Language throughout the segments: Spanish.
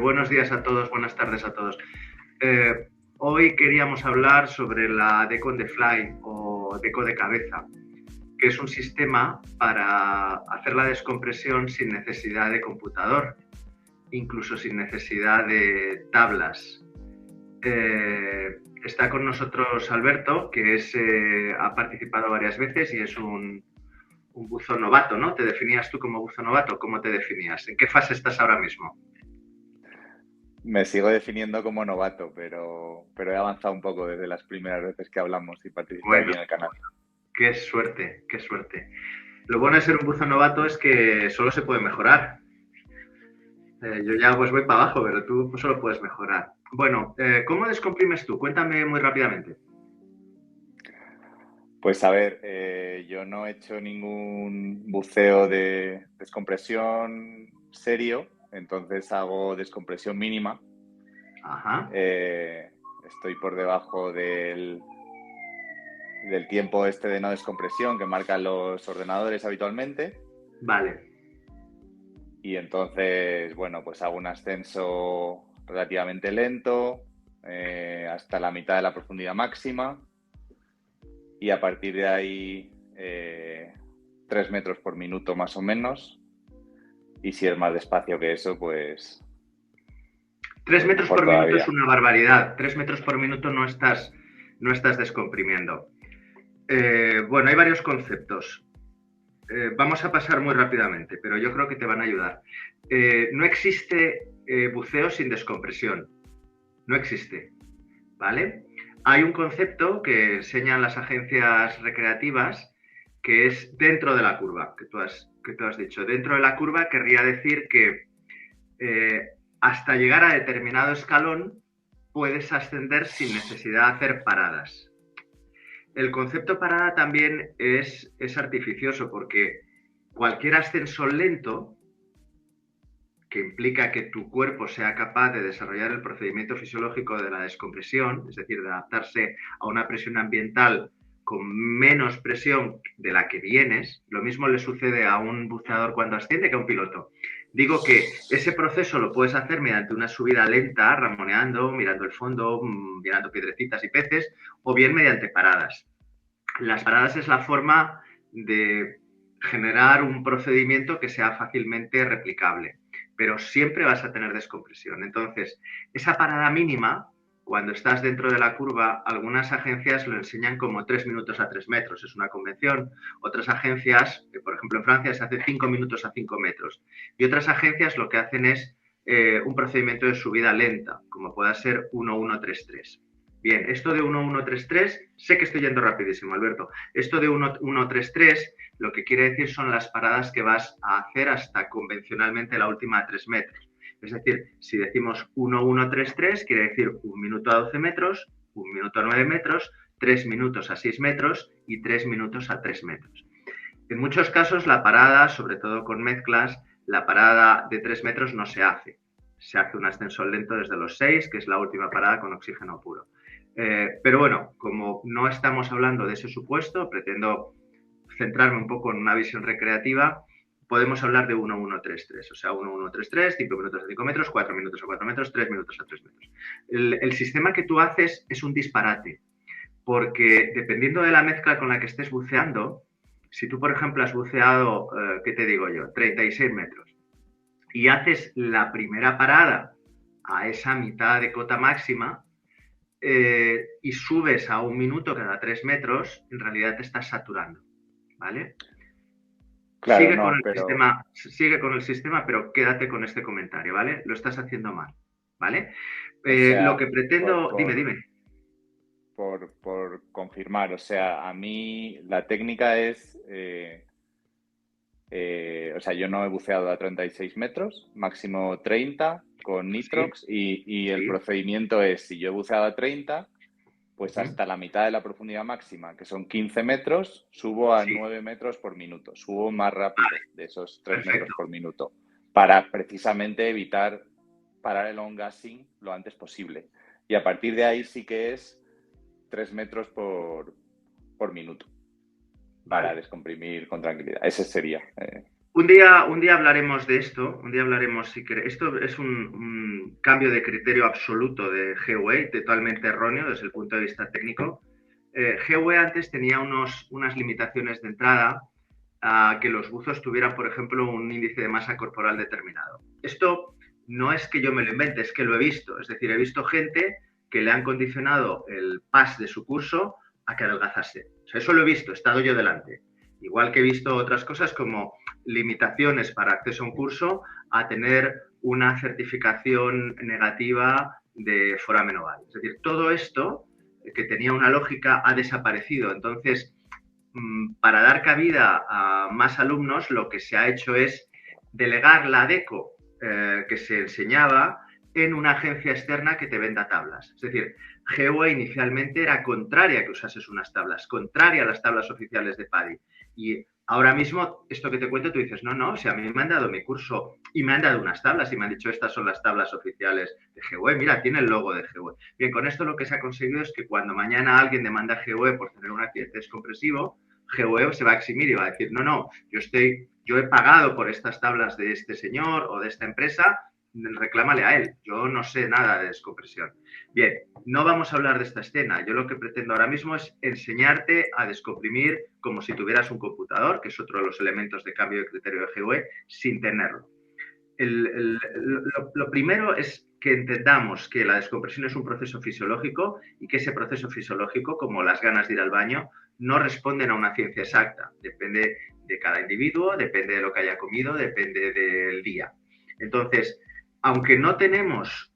Buenos días a todos, buenas tardes a todos. Eh, Hoy queríamos hablar sobre la Deco on the Fly o Deco de cabeza, que es un sistema para hacer la descompresión sin necesidad de computador, incluso sin necesidad de tablas. Está con nosotros Alberto, que ha participado varias veces y es un buzo novato, ¿no? ¿Te definías tú como buzo novato? ¿Cómo te definías? ¿En qué fase estás ahora mismo? Me sigo definiendo como novato, pero he avanzado un poco desde las primeras veces que hablamos y participé aquí Bueno, en el canal. qué suerte, qué suerte. Lo bueno de ser un buzo novato es que solo se puede mejorar. Yo ya pues voy para abajo, pero tú pues, solo puedes mejorar. Bueno, ¿cómo descomprimes tú? Cuéntame muy rápidamente. Pues a ver, yo no he hecho ningún buceo de descompresión serio, entonces hago descompresión mínima. Ajá, Estoy por debajo del tiempo este de no descompresión que marcan los ordenadores habitualmente. vale. Y entonces, bueno, pues hago un ascenso relativamente lento, hasta la mitad de la profundidad máxima, y a partir de ahí 3 metros por minuto más o menos. Y si es más despacio que eso, Tres pues metros mejor por minuto es todavía. una barbaridad. 3 metros por minuto no estás descomprimiendo. Bueno, hay varios conceptos. Vamos a pasar muy rápidamente, pero yo creo que te van a ayudar. No existe buceo sin descompresión. No existe. ¿Vale? Hay un concepto que enseñan las agencias recreativas que es dentro de la curva, que tú has dicho. Dentro de la curva querría decir que eh, hasta llegar a determinado escalón puedes ascender sin necesidad de hacer paradas. El concepto parada también es artificioso porque cualquier ascenso lento que implica que tu cuerpo sea capaz de desarrollar el procedimiento fisiológico de la descompresión, es decir, de adaptarse a una presión ambiental con menos presión de la que vienes, lo mismo le sucede a un buceador cuando asciende que a un piloto. Digo que ese proceso lo puedes hacer mediante una subida lenta, ramoneando, mirando el fondo, mirando piedrecitas y peces, o bien mediante paradas. Las paradas es la forma de generar un procedimiento que sea fácilmente replicable, pero siempre vas a tener descompresión. Entonces, esa parada mínima, cuando estás dentro de la curva, algunas agencias lo enseñan como 3 minutos a 3 metros, es una convención. Otras agencias, por ejemplo en Francia, se hace 5 minutos a 5 metros. Y otras agencias lo que hacen es un procedimiento de subida lenta, como pueda ser 1133. Bien, esto de 1133, sé que estoy yendo rapidísimo, Alberto. Esto de 1133 lo que quiere decir son las paradas que vas a hacer hasta convencionalmente la última a 3 metros. Es decir, si decimos 1133, quiere decir 1 minuto a 12 metros, 1 minuto a 9 metros, 3 minutos a 6 metros y 3 minutos a 3 metros. En muchos casos la parada, sobre todo con mezclas, la parada de 3 metros no se hace. Se hace un ascenso lento desde los 6, que es la última parada con oxígeno puro. Pero bueno, como no estamos hablando de ese supuesto, pretendo centrarme un poco en una visión recreativa, podemos hablar de 1133, o sea, 1133, 5 minutos a 5 metros, 4 minutos a 4 metros, 3 minutos a 3 metros. El sistema que tú haces es un disparate, porque dependiendo de la mezcla con la que estés buceando, si tú, por ejemplo, has buceado, ¿qué te digo yo? 36 metros y haces la primera parada a esa mitad de cota máxima, y subes a 1 minuto cada 3 metros, en realidad te estás saturando, ¿vale? Claro, no, pero Sigue con el sistema, pero quédate con este comentario, ¿vale? Lo estás haciendo mal, ¿vale? o Lo sea, que por, pretendo, dime, por, dime. por confirmar, o sea, a mí la técnica es, o sea, yo no he buceado a 36 metros, máximo 30 con Sí, nitrox y el sí. procedimiento es, si yo he buceado a 30, pues Uh -huh. hasta la mitad de la profundidad máxima, que son 15 metros, subo a Sí, 9 metros por minuto. Subo más vale, rápido de esos 3 metros perfecto. por minuto para precisamente evitar parar el on-gassing lo antes posible. Y a partir de ahí sí que es 3 metros por minuto para Vale. descomprimir con tranquilidad. Ese sería. un día hablaremos de esto, un día hablaremos si queréis. Esto es un cambio de criterio absoluto de GWE, totalmente erróneo desde el punto de vista técnico. GWE antes tenía unas limitaciones de entrada a que los buzos tuvieran, por ejemplo, un índice de masa corporal determinado. Esto no es que yo me lo invente, es que lo he visto. Es decir, he visto gente que le han condicionado el pass de su curso a que adelgazase. O sea, eso lo he visto, he estado yo delante. Igual que he visto otras cosas como limitaciones para acceso a un curso a tener una certificación negativa de foramen oval. Es decir, todo esto que tenía una lógica ha desaparecido. Entonces, para dar cabida a más alumnos, lo que se ha hecho es delegar la DECO que se enseñaba en una agencia externa que te venda tablas. Es decir, GWE inicialmente era contraria a que usases unas tablas, contraria a las tablas oficiales de PADI. Y ahora mismo, esto que te cuento, tú dices, no, o sea, a mí me han dado mi curso y me han dado unas tablas y me han dicho, estas son las tablas oficiales de GWE. Mira, tiene el logo de GWE. Bien, con esto lo que se ha conseguido es que cuando mañana alguien demanda a GWE por tener un accidente descompresivo, GWE se va a eximir y va a decir, no, yo he pagado por estas tablas de este señor o de esta empresa, reclámale a él, yo no sé nada de descompresión. Bien, no vamos a hablar de esta escena, yo lo que pretendo ahora mismo es enseñarte a descomprimir como si tuvieras un computador, que es otro de los elementos de cambio de criterio de GWE, sin tenerlo. Lo primero es que entendamos que la descompresión es un proceso fisiológico y que ese proceso fisiológico, como las ganas de ir al baño, no responden a una ciencia exacta. Depende de cada individuo, depende de lo que haya comido, depende del día. Entonces, aunque no tenemos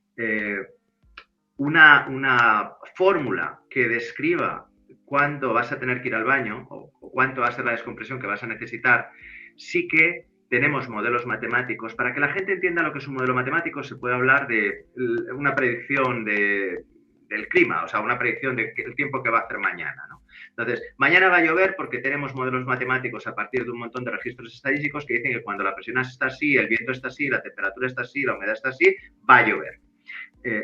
una fórmula que describa cuándo vas a tener que ir al baño o cuánto va a ser la descompresión que vas a necesitar, sí que tenemos modelos matemáticos. Para que la gente entienda lo que es un modelo matemático, se puede hablar de una predicción del clima, o sea, una predicción del tiempo que va a hacer mañana, ¿no? Entonces, mañana va a llover porque tenemos modelos matemáticos a partir de un montón de registros estadísticos que dicen que cuando la presión está así, el viento está así, la temperatura está así, la humedad está así, va a llover.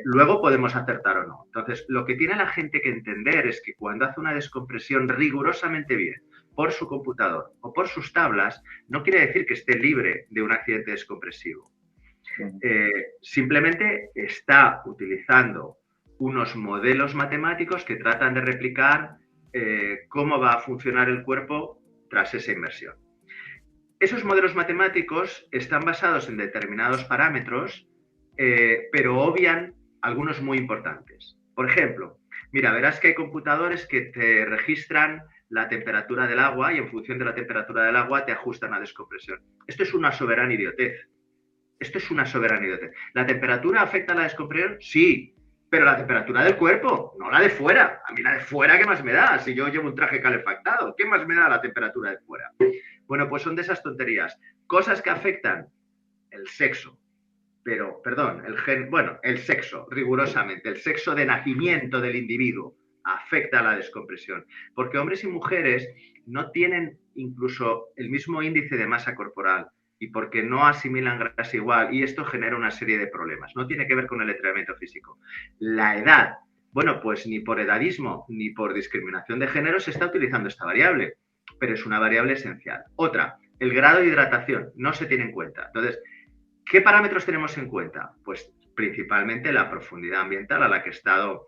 Luego podemos acertar o no. Entonces, lo que tiene la gente que entender es que cuando hace una descompresión rigurosamente bien por su computador o por sus tablas, no quiere decir que esté libre de un accidente descompresivo. Simplemente está utilizando unos modelos matemáticos que tratan de replicar cómo va a funcionar el cuerpo tras esa inmersión. Esos modelos matemáticos están basados en determinados parámetros, pero obvian algunos muy importantes. Por ejemplo, mira, verás que hay computadores que te registran la temperatura del agua y en función de la temperatura del agua te ajustan a descompresión. Esto es una soberana idiotez. Esto es una soberana idiotez. ¿La temperatura afecta a la descompresión? Sí, pero la temperatura del cuerpo, no la de fuera. A mí la de fuera, ¿qué más me da? Si yo llevo un traje calefactado, ¿qué más me da la temperatura de fuera? Bueno, pues son de esas tonterías. Cosas que afectan el sexo, el sexo, rigurosamente, el sexo de nacimiento del individuo afecta a la descompresión, porque hombres y mujeres no tienen incluso el mismo índice de masa corporal y porque no asimilan grasa igual, y esto genera una serie de problemas. No tiene que ver con el entrenamiento físico. La edad, bueno, pues ni por edadismo ni por discriminación de género se está utilizando esta variable, pero es una variable esencial. Otra, el grado de hidratación no se tiene en cuenta. Entonces, ¿qué parámetros tenemos en cuenta? Pues principalmente la profundidad ambiental a la que ha estado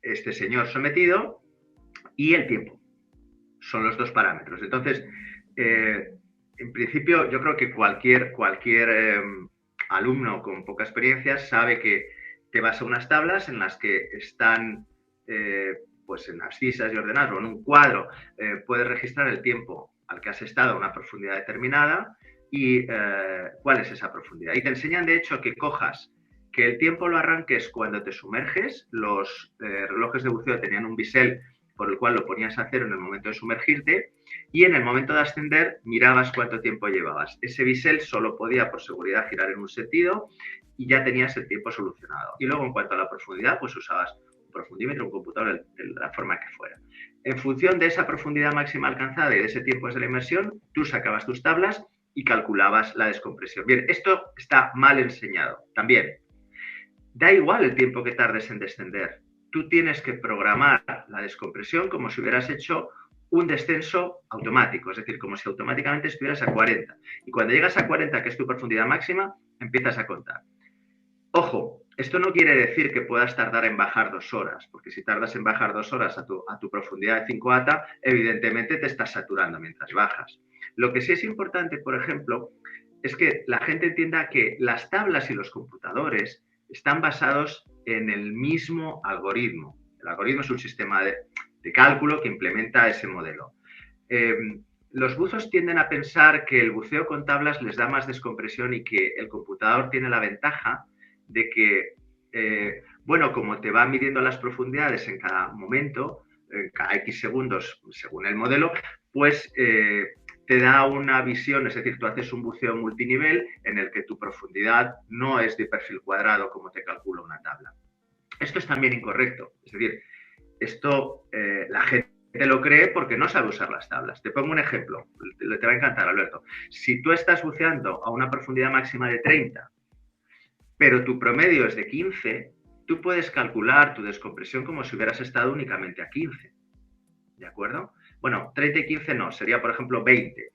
este señor sometido y el tiempo. Son los dos parámetros. Entonces, en principio, yo creo que cualquier alumno con poca experiencia sabe que te vas a unas tablas en las que están pues en abscisas y ordenadas o en un cuadro, puedes registrar el tiempo al que has estado a una profundidad determinada y cuál es esa profundidad. Y te enseñan, de hecho, que cojas, que el tiempo lo arranques cuando te sumerges. Los relojes de buceo tenían un bisel por el cual lo ponías a cero en el momento de sumergirte y en el momento de ascender mirabas cuánto tiempo llevabas. Ese bisel solo podía, por seguridad, girar en un sentido y ya tenías el tiempo solucionado. Y luego, en cuanto a la profundidad, pues usabas un profundímetro, un computador, de la forma que fuera. En función de esa profundidad máxima alcanzada y de ese tiempo de la inmersión, tú sacabas tus tablas y calculabas la descompresión. Bien, esto está mal enseñado. También, da igual el tiempo que tardes en descender. Tú tienes que programar la descompresión como si hubieras hecho un descenso automático, es decir, como si automáticamente estuvieras a 40. Y cuando llegas a 40, que es tu profundidad máxima, empiezas a contar. Ojo, esto no quiere decir que puedas tardar en bajar 2 horas, porque si tardas en bajar 2 horas a tu profundidad de 5 ATA, evidentemente te estás saturando mientras bajas. Lo que sí es importante, por ejemplo, es que la gente entienda que las tablas y los computadores están basados en el mismo algoritmo. El algoritmo es un sistema de cálculo que implementa ese modelo. Los buzos tienden a pensar que el buceo con tablas les da más descompresión y que el computador tiene la ventaja de que, bueno, como te va midiendo las profundidades en cada momento, en cada X segundos, según el modelo, pues te da una visión, es decir, tú haces un buceo multinivel en el que tu profundidad no es de perfil cuadrado como te calcula una tabla. Esto es también incorrecto, es decir, esto la gente lo cree porque no sabe usar las tablas. Te pongo un ejemplo, te va a encantar, Alberto. Si tú estás buceando a una profundidad máxima de 30, pero tu promedio es de 15, tú puedes calcular tu descompresión como si hubieras estado únicamente a 15. ¿De acuerdo? Bueno, 30 y 15 no, sería por ejemplo 20.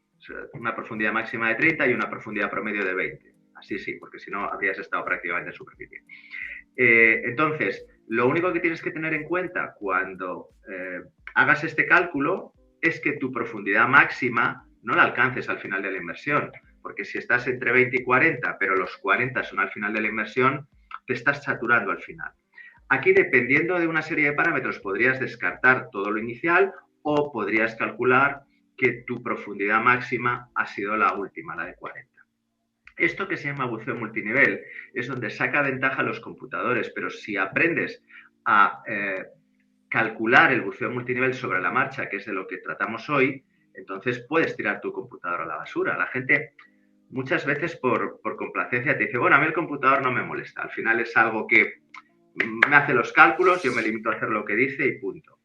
Una profundidad máxima de 30 y una profundidad promedio de 20. Así sí, porque si no habrías estado prácticamente en superficie. Entonces, lo único que tienes que tener en cuenta cuando hagas este cálculo es que tu profundidad máxima no la alcances al final de la inmersión, porque si estás entre 20 y 40, pero los 40 son al final de la inmersión, te estás saturando al final. Aquí, dependiendo de una serie de parámetros, podrías descartar todo lo inicial o podrías calcular que tu profundidad máxima ha sido la última, la de 40. Esto que se llama buceo multinivel es donde saca ventaja a los computadores, pero si aprendes a calcular el buceo multinivel sobre la marcha, que es de lo que tratamos hoy, entonces puedes tirar tu computador a la basura. La gente muchas veces por complacencia te dice, bueno, a mí el computador no me molesta, al final es algo que me hace los cálculos, yo me limito a hacer lo que dice y punto.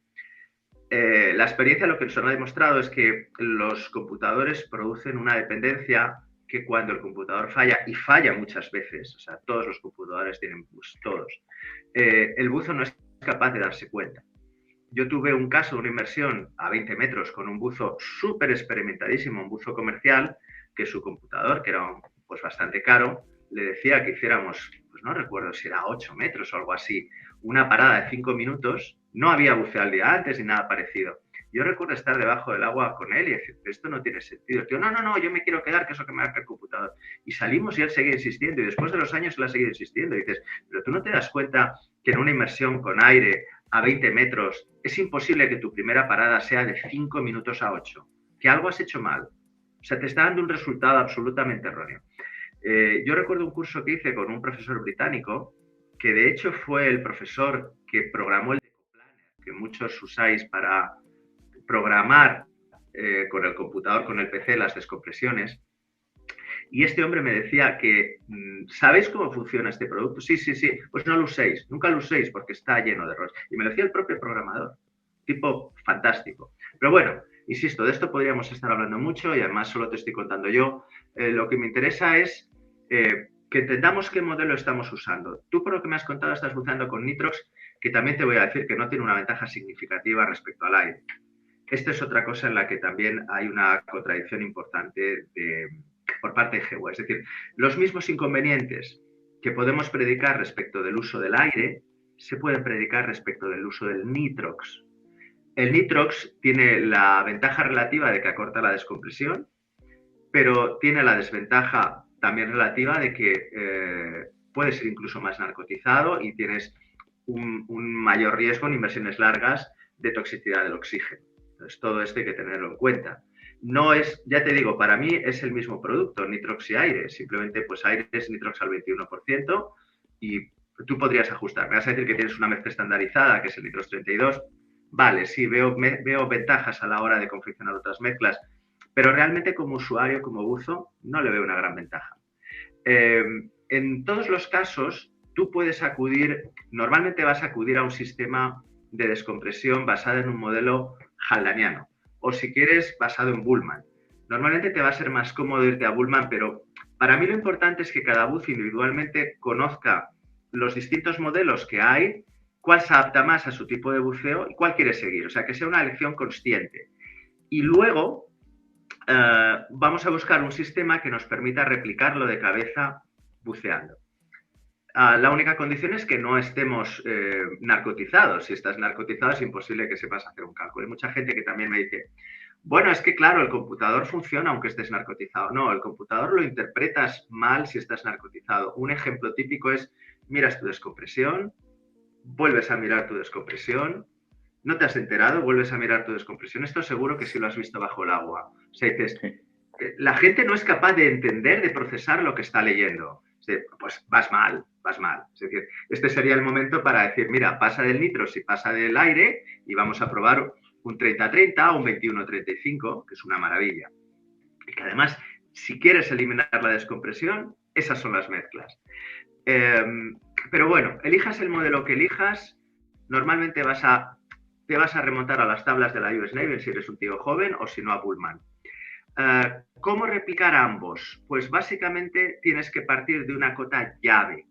La experiencia lo que nos ha demostrado es que los computadores producen una dependencia que cuando el computador falla, y falla muchas veces, o sea, todos los computadores tienen bugs, todos, el buzo no es capaz de darse cuenta. Yo tuve un caso, una inmersión a 20 metros con un buzo súper experimentadísimo, un buzo comercial, que su computador, que era pues bastante caro, le decía que hiciéramos, pues no recuerdo si era 8 metros o algo así, una parada de 5 minutos, no había buceado el día antes ni nada parecido. Yo recuerdo estar debajo del agua con él y decir, esto no tiene sentido. Tío, no, yo me quiero quedar, que es lo que me marca el computador. Y salimos y él seguía insistiendo y después de los años él ha seguido insistiendo. Y dices, pero tú no te das cuenta que en una inmersión con aire a 20 metros es imposible que tu primera parada sea de 5 minutos a 8, que algo has hecho mal. O sea, te está dando un resultado absolutamente erróneo. Yo recuerdo un curso que hice con un profesor británico, que de hecho fue el profesor que programó el Decoplanner, que muchos usáis para programar con el computador, con el PC, las descompresiones. Y este hombre me decía que, ¿sabéis cómo funciona este producto? Sí, pues no lo uséis, nunca lo uséis porque está lleno de errores. Y me lo decía el propio programador, tipo fantástico. Pero bueno, insisto, de esto podríamos estar hablando mucho y además solo te estoy contando yo. Lo que me interesa es que entendamos qué modelo estamos usando. Tú, por lo que me has contado, estás buceando con Nitrox, que también te voy a decir que no tiene una ventaja significativa respecto al aire. Esta es otra cosa en la que también hay una contradicción importante por parte de GW. Es decir, los mismos inconvenientes que podemos predicar respecto del uso del aire se pueden predicar respecto del uso del Nitrox. El Nitrox tiene la ventaja relativa de que acorta la descompresión, pero tiene la desventaja también relativa de que puede ser incluso más narcotizado y tienes un mayor riesgo en inmersiones largas de toxicidad del oxígeno. Entonces, todo esto hay que tenerlo en cuenta. No es, ya te digo, para mí es el mismo producto, Nitrox y aire. Simplemente, pues aire es Nitrox al 21% y tú podrías ajustar. Me vas a decir que tienes una mezcla estandarizada, que es el Nitrox 32. Vale, sí, veo ventajas a la hora de confeccionar otras mezclas, pero realmente como usuario, como buzo, no le veo una gran ventaja. En todos los casos, tú puedes acudir, normalmente vas a acudir a un sistema de descompresión basado en un modelo haldaniano, o si quieres, basado en Bullman. Normalmente te va a ser más cómodo irte a Bullman, pero para mí lo importante es que cada buzo individualmente conozca los distintos modelos que hay, cuál se adapta más a su tipo de buceo y cuál quiere seguir. O sea, que sea una elección consciente. Y luego vamos a buscar un sistema que nos permita replicarlo de cabeza buceando. La única condición es que no estemos narcotizados. Si estás narcotizado es imposible que sepas hacer un cálculo. Hay mucha gente que también me dice, bueno, es que claro, el computador funciona aunque estés narcotizado. No, el computador lo interpretas mal si estás narcotizado. Un ejemplo típico es, miras tu descompresión, vuelves a mirar tu descompresión, no te has enterado, vuelves a mirar tu descompresión. Esto seguro que sí lo has visto bajo el agua. O sea, dices, la gente no es capaz de entender, de procesar lo que está leyendo. Pues vas mal, vas mal. Es decir, este sería el momento para decir, mira, pasa del nitro si pasa del aire y vamos a probar un 30-30 o un 21-35, que es una maravilla. Y que además, si quieres eliminar la descompresión, esas son las mezclas. Pero bueno, elijas el modelo que elijas, normalmente te vas a remontar a las tablas de la US Navy si eres un tío joven o si no a Pullman. ¿Cómo replicar ambos? Pues básicamente tienes que partir de una cota llave.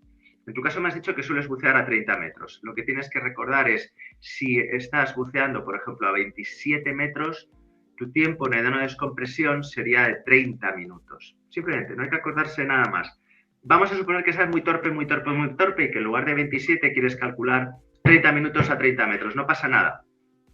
En tu caso me has dicho que sueles bucear a 30 metros. Lo que tienes que recordar es, si estás buceando, por ejemplo, a 27 metros, tu tiempo en una descompresión sería de 30 minutos. Simplemente, no hay que acordarse nada más. Vamos a suponer que seas muy torpe, muy torpe, muy torpe y que en lugar de 27 quieres calcular 30 minutos a 30 metros. No pasa nada.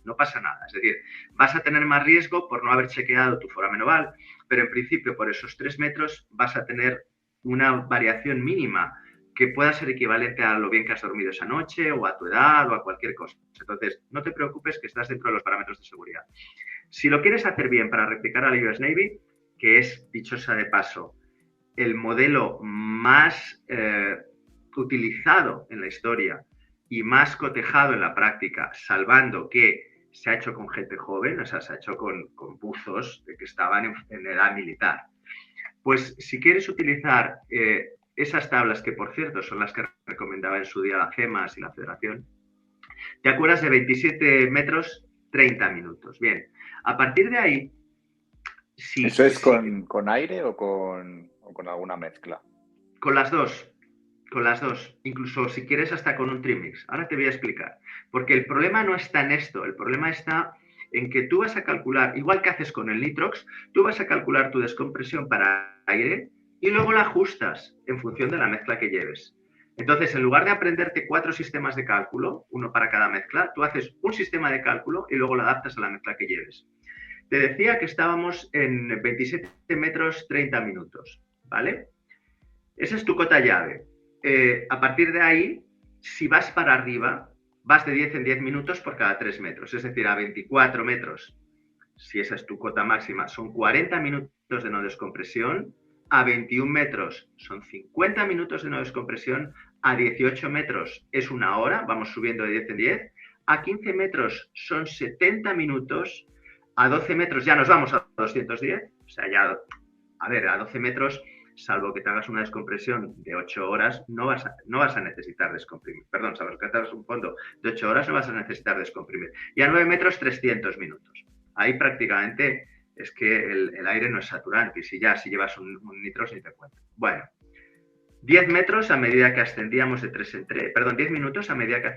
No pasa nada. Es decir, vas a tener más riesgo por no haber chequeado tu foramen oval, pero en principio por esos 3 metros vas a tener una variación mínima que pueda ser equivalente a lo bien que has dormido esa noche o a tu edad o a cualquier cosa. Entonces, no te preocupes que estás dentro de los parámetros de seguridad. Si lo quieres hacer bien para replicar a la US Navy, que es, dicho sea de paso, el modelo más utilizado en la historia y más cotejado en la práctica, salvando que se ha hecho con gente joven, o sea, se ha hecho con buzos que estaban en edad militar. Pues si quieres utilizar esas tablas, que por cierto son las que recomendaba en su día la CEMAS y la Federación, te acuerdas de 27 metros, 30 minutos. Bien, a partir de ahí... Sí, ¿eso es con aire o con alguna mezcla? Con las dos. Con las dos, incluso si quieres hasta con un trimix. Ahora te voy a explicar. Porque el problema no está en esto, el problema está en que tú vas a calcular, igual que haces con el nitrox, tú vas a calcular tu descompresión para aire y luego la ajustas en función de la mezcla que lleves. Entonces, en lugar de aprenderte 4 sistemas de cálculo, uno para cada mezcla, tú haces un sistema de cálculo y luego lo adaptas a la mezcla que lleves. Te decía que estábamos en 27 metros 30 minutos, ¿vale? Esa es tu cota llave. A partir de ahí, si vas para arriba, vas de 10 en 10 minutos por cada 3 metros, es decir, a 24 metros, si esa es tu cota máxima, son 40 minutos de no descompresión, a 21 metros son 50 minutos de no descompresión, a 18 metros es una hora, vamos subiendo de 10 en 10, a 15 metros son 70 minutos, a 12 metros ya nos vamos a 210, o sea, ya, a ver, a 12 metros... salvo que te hagas una descompresión de 8 horas, no vas a necesitar descomprimir. Perdón, salvo que te hagas un fondo de 8 horas, no vas a necesitar descomprimir. Y a 9 metros, 300 minutos. Ahí prácticamente es que el aire no es saturante. Y si llevas un nitro, ni te cuento. Bueno, 10 metros a medida que ascendíamos de 3 en 3, perdón, 10 minutos a medida que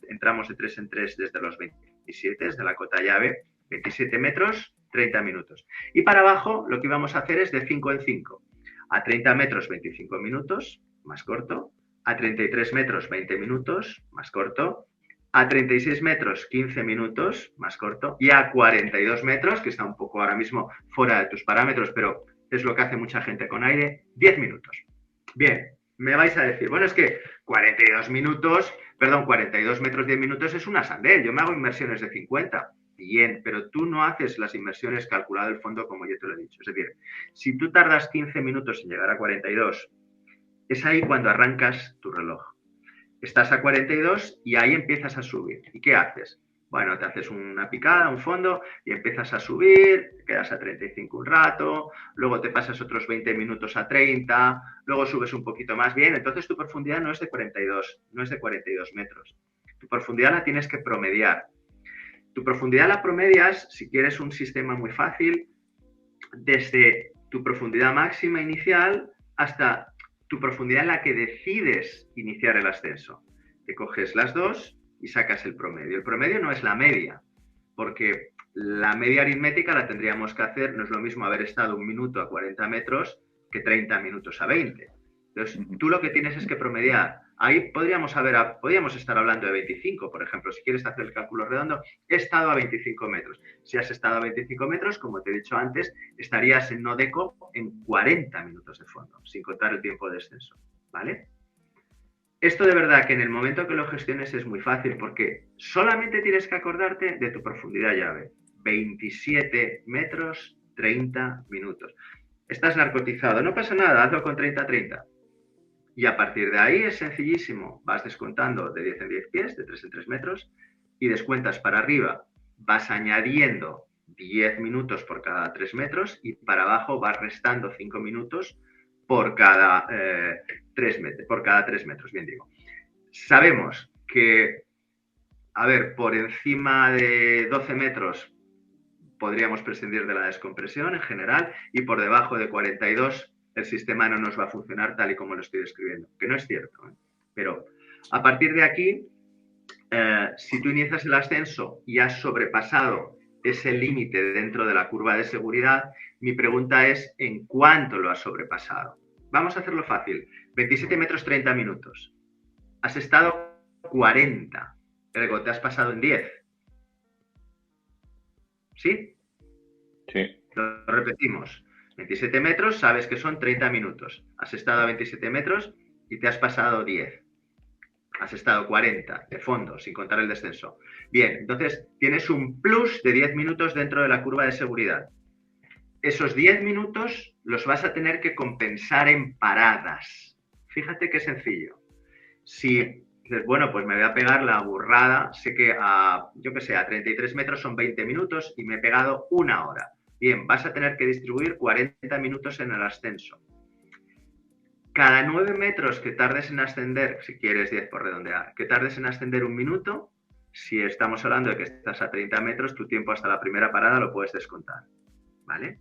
entramos de 3 en 3 desde los 27, desde la cota llave, 27 metros, 30 minutos. Y para abajo lo que íbamos a hacer es de 5 en 5. A 30 metros, 25 minutos, más corto. A 33 metros, 20 minutos, más corto. A 36 metros, 15 minutos, más corto. Y a 42 metros, que está un poco ahora mismo fuera de tus parámetros, pero es lo que hace mucha gente con aire, 10 minutos. Bien, me vais a decir, bueno, es que 42 metros, 10 minutos es una sandel. Yo me hago inmersiones de 50. Bien, pero tú no haces las inmersiones calculado el fondo como yo te lo he dicho. Es decir, si tú tardas 15 minutos en llegar a 42, es ahí cuando arrancas tu reloj. Estás a 42 y ahí empiezas a subir. ¿Y qué haces? Bueno, te haces una picada, un fondo y empiezas a subir, te quedas a 35 un rato, luego te pasas otros 20 minutos a 30, luego subes un poquito más bien. Entonces tu profundidad no es de 42, no es de 42 metros. Tu profundidad la tienes que promediar. Tu profundidad la promedias, si quieres un sistema muy fácil, desde tu profundidad máxima inicial hasta tu profundidad en la que decides iniciar el ascenso. Te coges las dos y sacas el promedio. El promedio no es la media, porque La media aritmética la tendríamos que hacer, no es lo mismo haber estado 1 minuto a 40 metros que 30 minutos a 20. Entonces, tú lo que tienes es que promediar. Ahí podríamos estar hablando de 25, por ejemplo, si quieres hacer el cálculo redondo, he estado a 25 metros. Si has estado a 25 metros, como te he dicho antes, estarías en Nodeco en 40 minutos de fondo, sin contar el tiempo de descenso, ¿vale? Esto de verdad que en el momento que lo gestiones es muy fácil porque solamente tienes que acordarte de tu profundidad llave. 27 metros, 30 minutos. Estás narcotizado, no pasa nada, hazlo con 30-30. Y a partir de ahí es sencillísimo. Vas descontando de 10 en 10 pies, de 3 en 3 metros, y descuentas para arriba. Vas añadiendo 10 minutos por cada 3 metros y para abajo vas restando 5 minutos por cada 3 metros. Por cada 3 metros, bien digo. Sabemos que, a ver, por encima de 12 metros podríamos prescindir de la descompresión en general y por debajo de 42 el sistema no nos va a funcionar tal y como lo estoy describiendo, que no es cierto, ¿eh? Pero a partir de aquí, si tú inicias el ascenso y has sobrepasado ese límite dentro de la curva de seguridad, mi pregunta es ¿en cuánto lo has sobrepasado? Vamos a hacerlo fácil, 27 metros 30 minutos. Has estado 40, ergo te has pasado en 10. ¿Sí? Sí. Lo repetimos. 27 metros, sabes que son 30 minutos. Has estado a 27 metros y te has pasado 10. Has estado 40 de fondo, sin contar el descenso. Bien, entonces tienes un plus de 10 minutos dentro de la curva de seguridad. Esos 10 minutos los vas a tener que compensar en paradas. Fíjate qué sencillo. Si dices, bueno, pues me voy a pegar la burrada, sé que a 33 metros son 20 minutos y me he pegado 1 hora. Bien, vas a tener que distribuir 40 minutos en el ascenso. Cada 9 metros que tardes en ascender, si quieres 10 por redondear, que tardes en ascender 1 minuto, si estamos hablando de que estás a 30 metros, tu tiempo hasta la primera parada lo puedes descontar, ¿vale?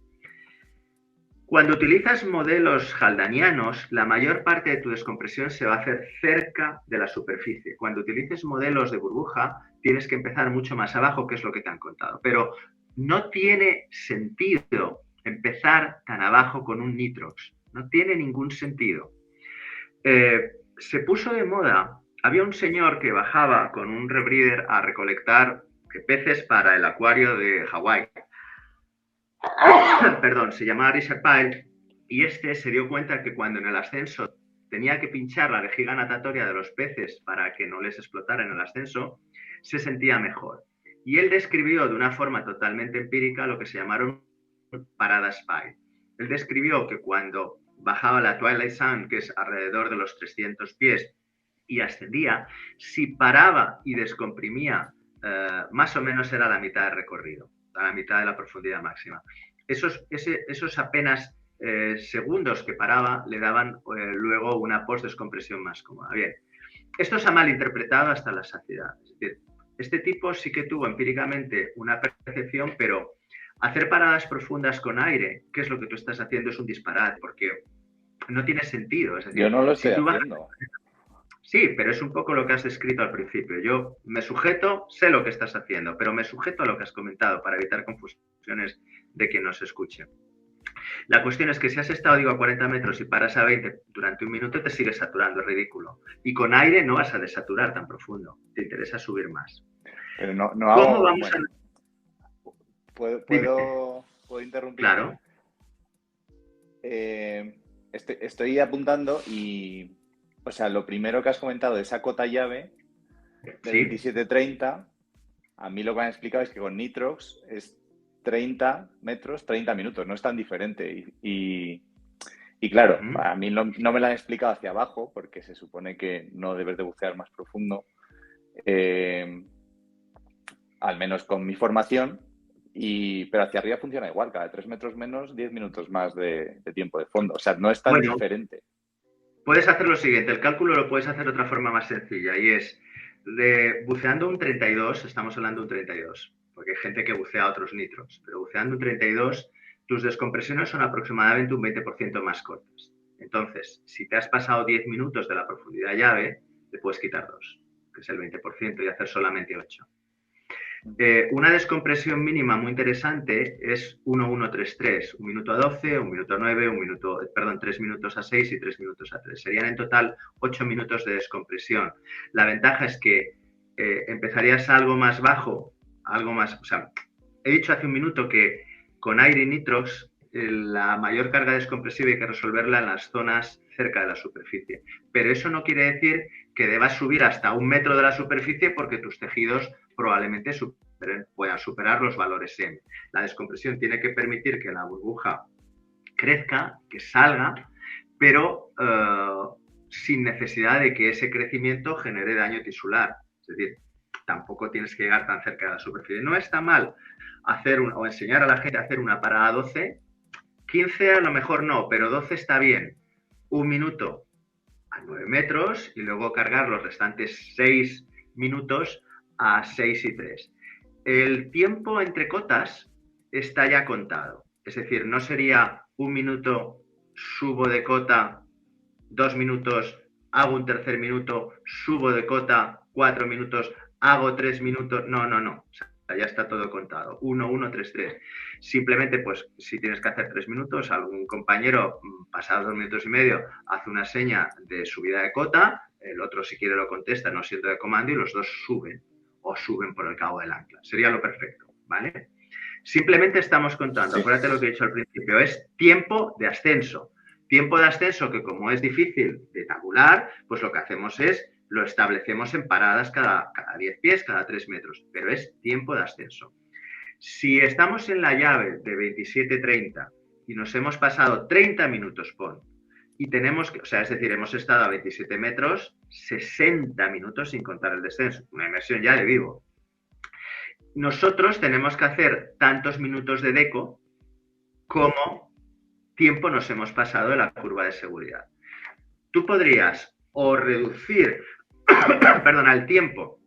Cuando utilizas modelos haldanianos, la mayor parte de tu descompresión se va a hacer cerca de la superficie. Cuando utilices modelos de burbuja, tienes que empezar mucho más abajo, que es lo que te han contado. Pero no tiene sentido empezar tan abajo con un nitrox. No tiene ningún sentido. Se puso de moda. Había un señor que bajaba con un rebreather a recolectar peces para el acuario de Hawái. Perdón, se llamaba Richard Pyle y este se dio cuenta que cuando en el ascenso tenía que pinchar la vejiga natatoria de los peces para que no les explotara en el ascenso, se sentía mejor. Y él describió de una forma totalmente empírica lo que se llamaron paradas Pyle. Él describió que cuando bajaba la Twilight Zone, que es alrededor de los 300 pies, y ascendía, si paraba y descomprimía, más o menos era la mitad del recorrido, a la mitad de la profundidad máxima. Esos apenas segundos que paraba le daban luego una post-descompresión más cómoda. Bien, esto se ha malinterpretado hasta la saciedad. Es decir, este tipo sí que tuvo empíricamente una percepción, pero hacer paradas profundas con aire, que es lo que tú estás haciendo, es un disparate, porque no tiene sentido. Es decir, Yo no lo si estoy tú haciendo. Sí, pero es un poco lo que has descrito al principio. Yo me sujeto, sé lo que estás haciendo, pero me sujeto a lo que has comentado para evitar confusiones de quien nos escuche. La cuestión es que si has estado, digo, a 40 metros y paras a 20 durante 1 minuto, te sigues saturando, es ridículo. Y con aire no vas a desaturar tan profundo, te interesa subir más. Pero no ¿Cómo hago... vamos Bueno, Dime. ¿puedo interrumpirte? Claro. Estoy apuntando y, o sea, lo primero que has comentado de esa cota llave de Sí. 27-30, a mí lo que me han explicado es que con Nitrox es 30 metros, 30 minutos, no es tan diferente. Y claro, a mí no me lo han explicado hacia abajo porque se supone que no debes de bucear más profundo, al menos con mi formación. Pero hacia arriba funciona igual, cada 3 metros menos, 10 minutos más de tiempo de fondo. O sea, no es tan diferente. Puedes hacer lo siguiente, el cálculo lo puedes hacer de otra forma más sencilla y es buceando un 32, estamos hablando de un 32, porque hay gente que bucea otros nitros, pero buceando un 32, tus descompresiones son aproximadamente un 20% más cortas. Entonces, si te has pasado 10 minutos de la profundidad llave, te puedes quitar 2, que es el 20%, y hacer solamente 8. Una descompresión mínima muy interesante es 1-1-3-3, 1 minuto a 12, 1 minuto a 9, 3 minutos a 6 y 3 minutos a 3. Serían en total 8 minutos de descompresión. La ventaja es que empezarías algo más bajo, algo más, o sea, he dicho hace un minuto que con aire y nitros la mayor carga descompresiva hay que resolverla en las zonas cerca de la superficie. Pero eso no quiere decir que debas subir hasta 1 metro de la superficie porque tus tejidos probablemente puedan superar los valores M. La descompresión tiene que permitir que la burbuja crezca, que salga, pero sin necesidad de que ese crecimiento genere daño tisular. Es decir, tampoco tienes que llegar tan cerca de la superficie. No está mal o enseñar a la gente a hacer una parada 12, 15 a lo mejor no, pero 12 está bien. 1 minuto a 9 metros y luego cargar los restantes 6 minutos a 6 y 3. El tiempo entre cotas está ya contado. Es decir, no sería 1 minuto, subo de cota, 2 minutos, hago un tercer minuto, subo de cota, 4 minutos, hago 3 minutos. No. O sea, ya está todo contado. 1, 1, 3, 3. Simplemente, pues, si tienes que hacer 3 minutos, algún compañero, pasados 2 minutos y medio, hace una seña de subida de cota, el otro, si quiere, lo contesta, no siendo de comando, y los dos suben o suben por el cabo del ancla. Sería lo perfecto, ¿vale? Simplemente estamos contando, acuérdate lo que he dicho al principio, es tiempo de ascenso. Tiempo de ascenso que, como es difícil de tabular, pues lo que hacemos es lo establecemos en paradas cada 10 pies, cada 3 metros, pero es tiempo de ascenso. Si estamos en la llave de 27-30 y nos hemos pasado 30 minutos, y tenemos que, o sea, es decir, hemos estado a 27 metros, 60 minutos sin contar el descenso, una inmersión ya de vivo. Nosotros tenemos que hacer tantos minutos de deco como tiempo nos hemos pasado de la curva de seguridad. Tú podrías o reducir el tiempo,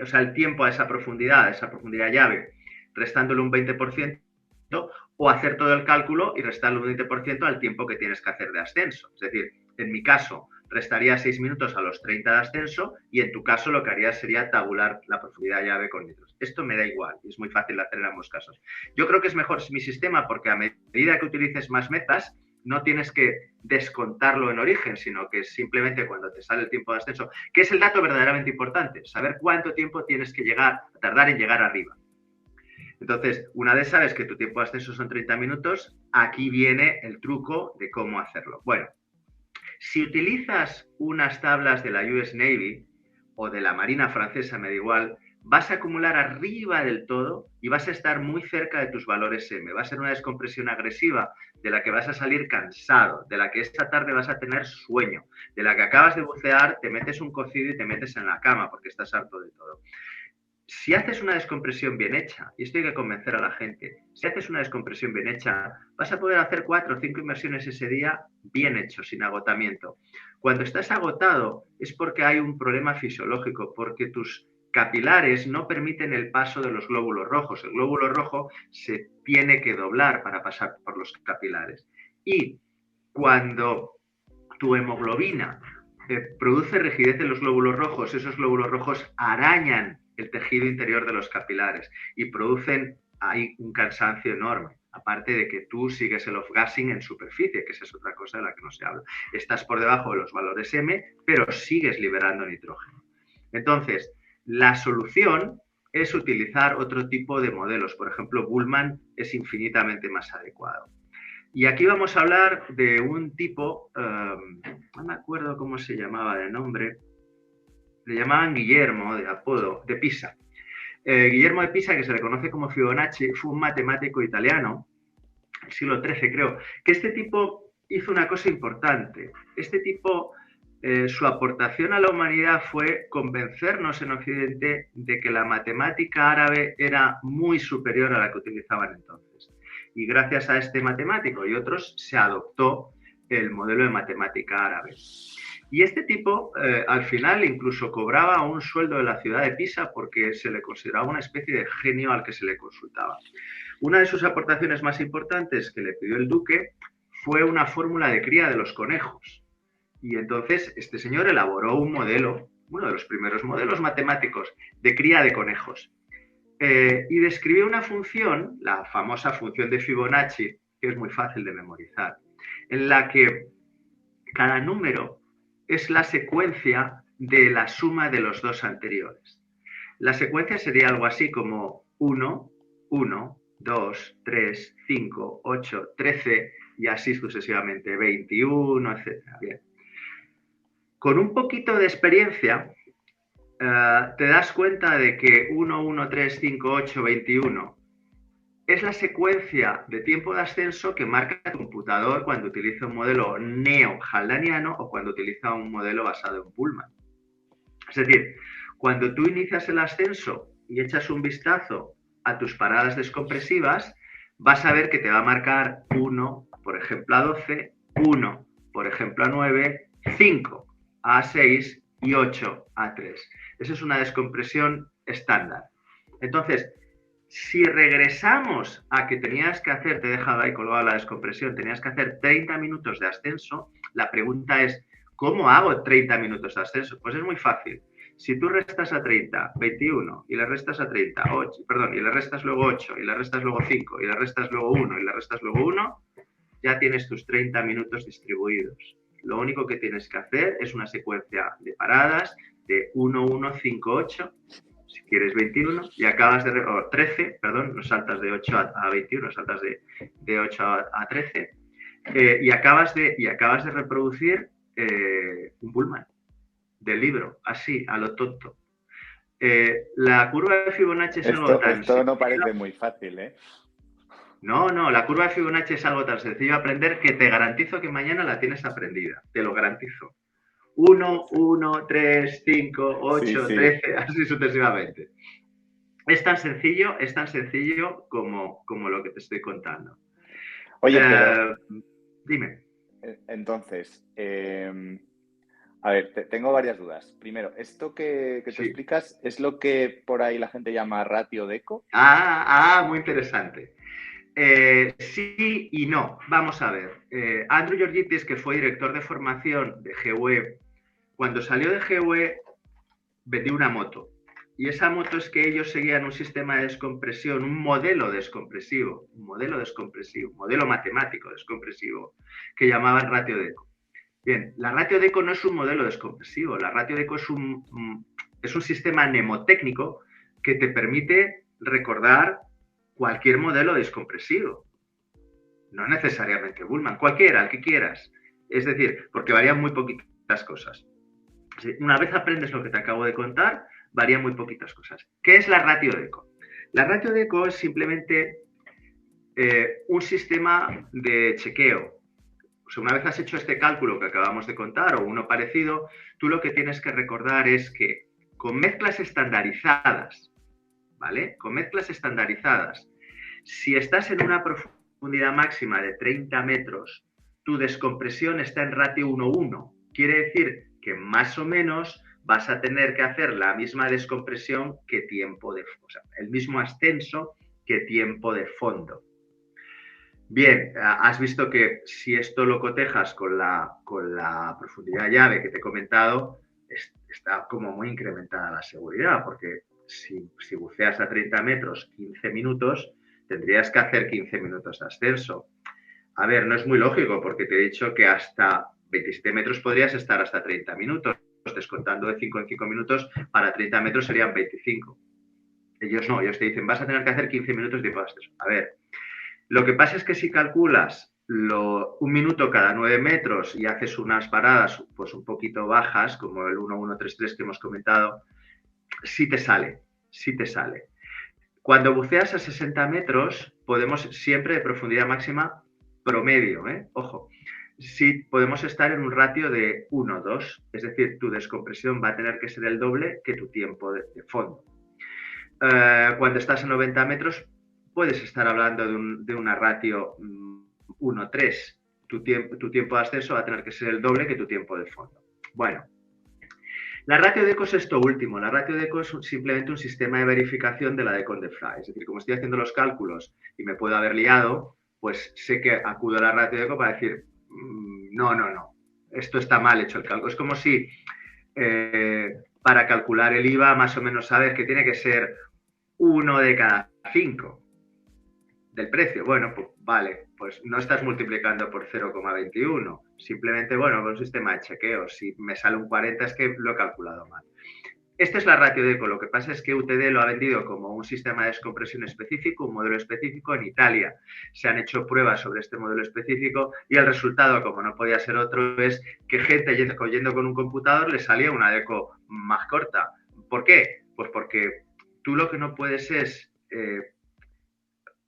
o sea, el tiempo a esa profundidad llave, restándole un 20%, o hacer todo el cálculo y restarle un 20% al tiempo que tienes que hacer de ascenso. Es decir, en mi caso, restaría 6 minutos a los 30 de ascenso y en tu caso lo que harías sería tabular la profundidad llave con nitros. Esto me da igual y es muy fácil de hacer en ambos casos. Yo creo que es mejor mi sistema porque a medida que utilices más metas, no tienes que descontarlo en origen, sino que simplemente cuando te sale el tiempo de ascenso, que es el dato verdaderamente importante, saber cuánto tiempo tienes que tardar en llegar arriba. Entonces, una vez sabes que tu tiempo de ascenso son 30 minutos, aquí viene el truco de cómo hacerlo. Bueno, si utilizas unas tablas de la US Navy o de la Marina Francesa, me da igual, vas a acumular arriba del todo y vas a estar muy cerca de tus valores M. Va a ser una descompresión agresiva de la que vas a salir cansado, de la que esta tarde vas a tener sueño, de la que acabas de bucear, te metes un cocido y te metes en la cama porque estás harto de todo. Si haces una descompresión bien hecha, y esto hay que convencer a la gente, si haces una descompresión bien hecha, vas a poder hacer 4 o 5 inmersiones ese día bien hecho, sin agotamiento. Cuando estás agotado es porque hay un problema fisiológico, porque tus capilares no permiten el paso de los glóbulos rojos. El glóbulo rojo se tiene que doblar para pasar por los capilares. Y cuando tu hemoglobina produce rigidez en los glóbulos rojos, esos glóbulos rojos arañan el tejido interior de los capilares y producen ahí un cansancio enorme. Aparte de que tú sigues el off-gassing en superficie, que esa es otra cosa de la que no se habla. Estás por debajo de los valores M, pero sigues liberando nitrógeno. Entonces, la solución es utilizar otro tipo de modelos. Por ejemplo, Bullman es infinitamente más adecuado. Y aquí vamos a hablar de un tipo, no me acuerdo cómo se llamaba de nombre, le llamaban Guillermo, de apodo, de Pisa. Guillermo de Pisa, que se le conoce como Fibonacci, fue un matemático italiano, del siglo XIII creo, que este tipo hizo una cosa importante. Este tipo, su aportación a la humanidad fue convencernos en Occidente de que la matemática árabe era muy superior a la que utilizaban entonces. Y gracias a este matemático y otros se adoptó el modelo de matemática árabe. Y este tipo, al final, incluso cobraba un sueldo de la ciudad de Pisa porque se le consideraba una especie de genio al que se le consultaba. Una de sus aportaciones más importantes que le pidió el duque fue una fórmula de cría de los conejos. Y entonces este señor elaboró un modelo, uno de los primeros modelos matemáticos de cría de conejos. y describí una función, la famosa función de Fibonacci, que es muy fácil de memorizar, en la que cada número es la secuencia de la suma de los dos anteriores. La secuencia sería algo así como 1, 1, 2, 3, 5, 8, 13 y así sucesivamente, 21, etc. Bien. Con un poquito de experiencia, te das cuenta de que 1, 1, 3, 5, 8, 21 es la secuencia de tiempo de ascenso que marca el computador cuando utiliza un modelo neo-haldaniano o cuando utiliza un modelo basado en Pullman. Es decir, cuando tú inicias el ascenso y echas un vistazo a tus paradas descompresivas, vas a ver que te va a marcar 1, por ejemplo, a 12, 1, por ejemplo, a 9, 5, a 6 y 8 a 3. Esa es una descompresión estándar. Entonces, si regresamos a que tenías que hacer, te he dejado ahí colgada la descompresión, tenías que hacer 30 minutos de ascenso, la pregunta es, ¿cómo hago 30 minutos de ascenso? Pues es muy fácil. Si tú restas a 30, 21, y le restas a 30, 8, perdón, y le restas luego 8, y le restas luego 5, y le restas luego 1, y le restas luego 1, ya tienes tus 30 minutos distribuidos. Lo único que tienes que hacer es una secuencia de paradas de 1, 1, 5, 8, si quieres 21, y acabas de, o 13, perdón, no saltas de 8 a 21, saltas de 8 a 13, y acabas de reproducir un Pullman del libro, así, a lo tonto. La curva de Fibonacci es algo tan Esto no parece muy fácil, ¿eh? No, la curva de Fibonacci es algo tan sencillo de aprender que te garantizo que mañana la tienes aprendida, te lo garantizo. 1, 1, 3, 5, 8, Sí. 13, así sucesivamente. Es tan sencillo como lo que te estoy contando. Oye, pero dime. entonces, a ver, tengo varias dudas. Primero, ¿esto que tú explicas es lo que por ahí la gente llama ratio de eco? Muy interesante. Sí y no. Vamos a ver. Andrew Georgitis, que fue director de formación de GUE, cuando salió de GUE vendió una moto. Y esa moto es que ellos seguían un sistema de descompresión, un modelo matemático descompresivo, que llamaban ratio de eco. Bien, la ratio de eco no es un modelo descompresivo, la ratio de eco es un sistema mnemotécnico que te permite recordar cualquier modelo descompresivo. No necesariamente Bullman, cualquiera, el que quieras. Es decir, porque varían muy poquitas cosas. Una vez aprendes lo que te acabo de contar, varían muy poquitas cosas. ¿Qué es la ratio de eco? La ratio de eco es simplemente un sistema de chequeo. O sea, una vez has hecho este cálculo que acabamos de contar o uno parecido, tú lo que tienes que recordar es que con mezclas estandarizadas, ¿vale? Con mezclas estandarizadas, si estás en una profundidad máxima de 30 metros, tu descompresión está en ratio 1:1. Quiere decir que más o menos vas a tener que hacer la misma descompresión que tiempo de, o sea, el mismo ascenso que tiempo de fondo. Bien, has visto que si esto lo cotejas con la profundidad llave que te he comentado, está como muy incrementada la seguridad, porque si buceas a 30 metros 15 minutos, tendrías que hacer 15 minutos de ascenso. A ver, no es muy lógico, porque te he dicho que hasta 27 metros podrías estar hasta 30 minutos, descontando de 5 en 5 minutos, para 30 metros serían 25. Ellos no, ellos te dicen, vas a tener que hacer 15 minutos de ascenso. A ver, lo que pasa es que si calculas un minuto cada 9 metros y haces unas paradas pues un poquito bajas, como el 1:1:3:3 que hemos comentado, sí te sale. Cuando buceas a 60 metros, podemos siempre de profundidad máxima promedio, ojo, sí podemos estar en un ratio de 1:2, es decir, tu descompresión va a tener que ser el doble que tu tiempo de fondo. Cuando estás a 90 metros, puedes estar hablando de una ratio 1:3. Tu tiempo de ascenso va a tener que ser el doble que tu tiempo de fondo. Bueno, la ratio de eco es esto último. La ratio de eco es simplemente un sistema de verificación de la de Conde Fly. Es decir, como estoy haciendo los cálculos y me puedo haber liado, pues sé que acudo a la ratio de eco para decir, no, esto está mal hecho el cálculo. Es como si para calcular el IVA más o menos sabes que tiene que ser 1 de cada 5 del precio. Bueno, pues vale, pues no estás multiplicando por 0,21. Simplemente, bueno, con un sistema de chequeo, si me sale un 40 es que lo he calculado mal. Esta es la ratio de eco. Lo que pasa es que UTD lo ha vendido como un sistema de descompresión específico, un modelo específico. En Italia se han hecho pruebas sobre este modelo específico y el resultado, como no podía ser otro, es que gente yendo con un computador le salía una eco más corta. ¿Por qué? Pues porque tú lo que no puedes es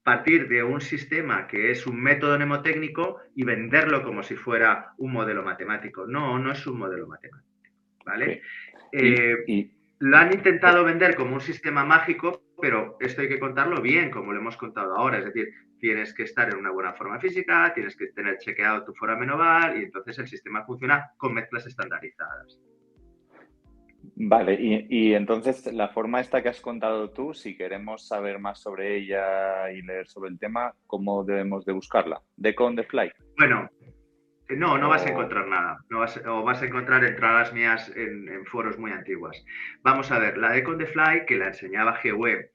partir de un sistema que es un método mnemotécnico y venderlo como si fuera un modelo matemático. No, no es un modelo matemático, ¿vale? Sí. Lo han intentado vender como un sistema mágico, pero esto hay que contarlo bien, como lo hemos contado ahora. Es decir, tienes que estar en una buena forma física, tienes que tener chequeado tu foramen oval y entonces el sistema funciona con mezclas estandarizadas. Vale, y entonces la forma esta que has contado tú, si queremos saber más sobre ella y leer sobre el tema, ¿cómo debemos de buscarla? ¿Deco on the fly? Bueno, no vas a O... encontrar nada. No o vas a encontrar entradas mías en foros muy antiguas. Vamos a ver, la de on the fly, que la enseñaba GWeb,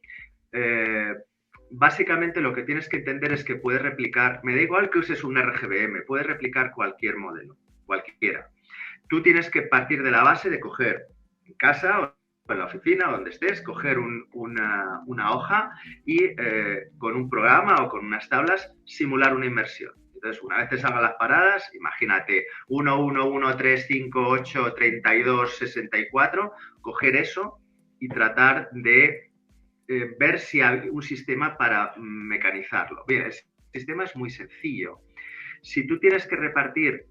básicamente lo que tienes que entender es que puedes replicar, me da igual que uses un RGBM, puedes replicar cualquier modelo, cualquiera. Tú tienes que partir de la base de coger en casa o en la oficina, donde estés, coger una hoja y con un programa o con unas tablas simular una inmersión. Entonces, una vez te salgan las paradas, imagínate 1, 1, 1, 3, 5, 8, 32, 64, coger eso y tratar de ver si hay un sistema para mecanizarlo. Bien, el sistema es muy sencillo. Si tú tienes que repartir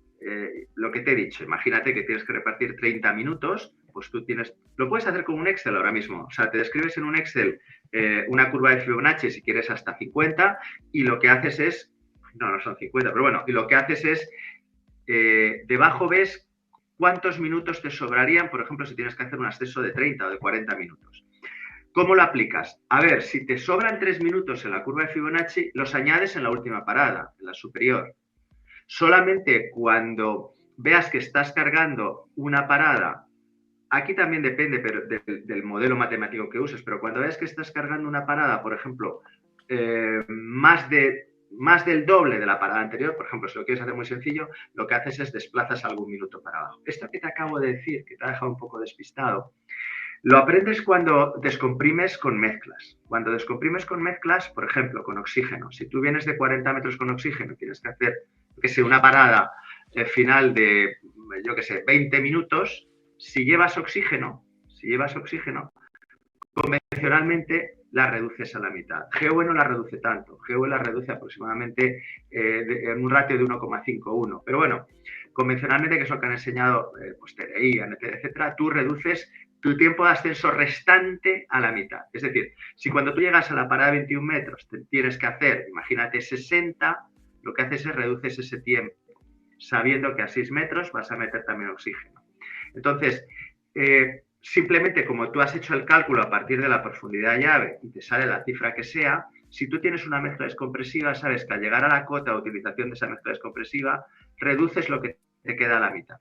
lo que te he dicho, imagínate que tienes que repartir 30 minutos, pues tú lo puedes hacer con un Excel ahora mismo. O sea, te describes en un Excel una curva de Fibonacci, si quieres hasta 50, y lo que haces es, no son 50, pero bueno, y lo que haces es, debajo ves cuántos minutos te sobrarían, por ejemplo, si tienes que hacer un ascenso de 30 o de 40 minutos. ¿Cómo lo aplicas? A ver, si te sobran 3 minutos en la curva de Fibonacci, los añades en la última parada, en la superior. Solamente cuando veas que estás cargando una parada, aquí también depende pero del modelo matemático que uses, pero cuando veas que estás cargando una parada, por ejemplo, más del doble de la parada anterior, por ejemplo, si lo quieres hacer muy sencillo, lo que haces es desplazas algún minuto para abajo. Esto que te acabo de decir, que te ha dejado un poco despistado, lo aprendes cuando descomprimes con mezclas. Cuando descomprimes con mezclas, por ejemplo, con oxígeno. Si tú vienes de 40 metros con oxígeno, tienes que hacer, una parada final de, 20 minutos. Si llevas oxígeno, convencionalmente la reduces a la mitad. GW no la reduce tanto. GW la reduce aproximadamente en un ratio de 1,51. Pero bueno, convencionalmente, que es lo que han enseñado pues TDI, ANT, etcétera, tú reduces tu tiempo de ascenso restante a la mitad. Es decir, si cuando tú llegas a la parada de 21 metros te tienes que hacer, imagínate, 60, lo que haces es reduces ese tiempo, sabiendo que a 6 metros vas a meter también oxígeno. Entonces, simplemente como tú has hecho el cálculo a partir de la profundidad llave y te sale la cifra que sea, si tú tienes una mezcla descompresiva, sabes que al llegar a la cota de utilización de esa mezcla descompresiva, reduces lo que te queda a la mitad.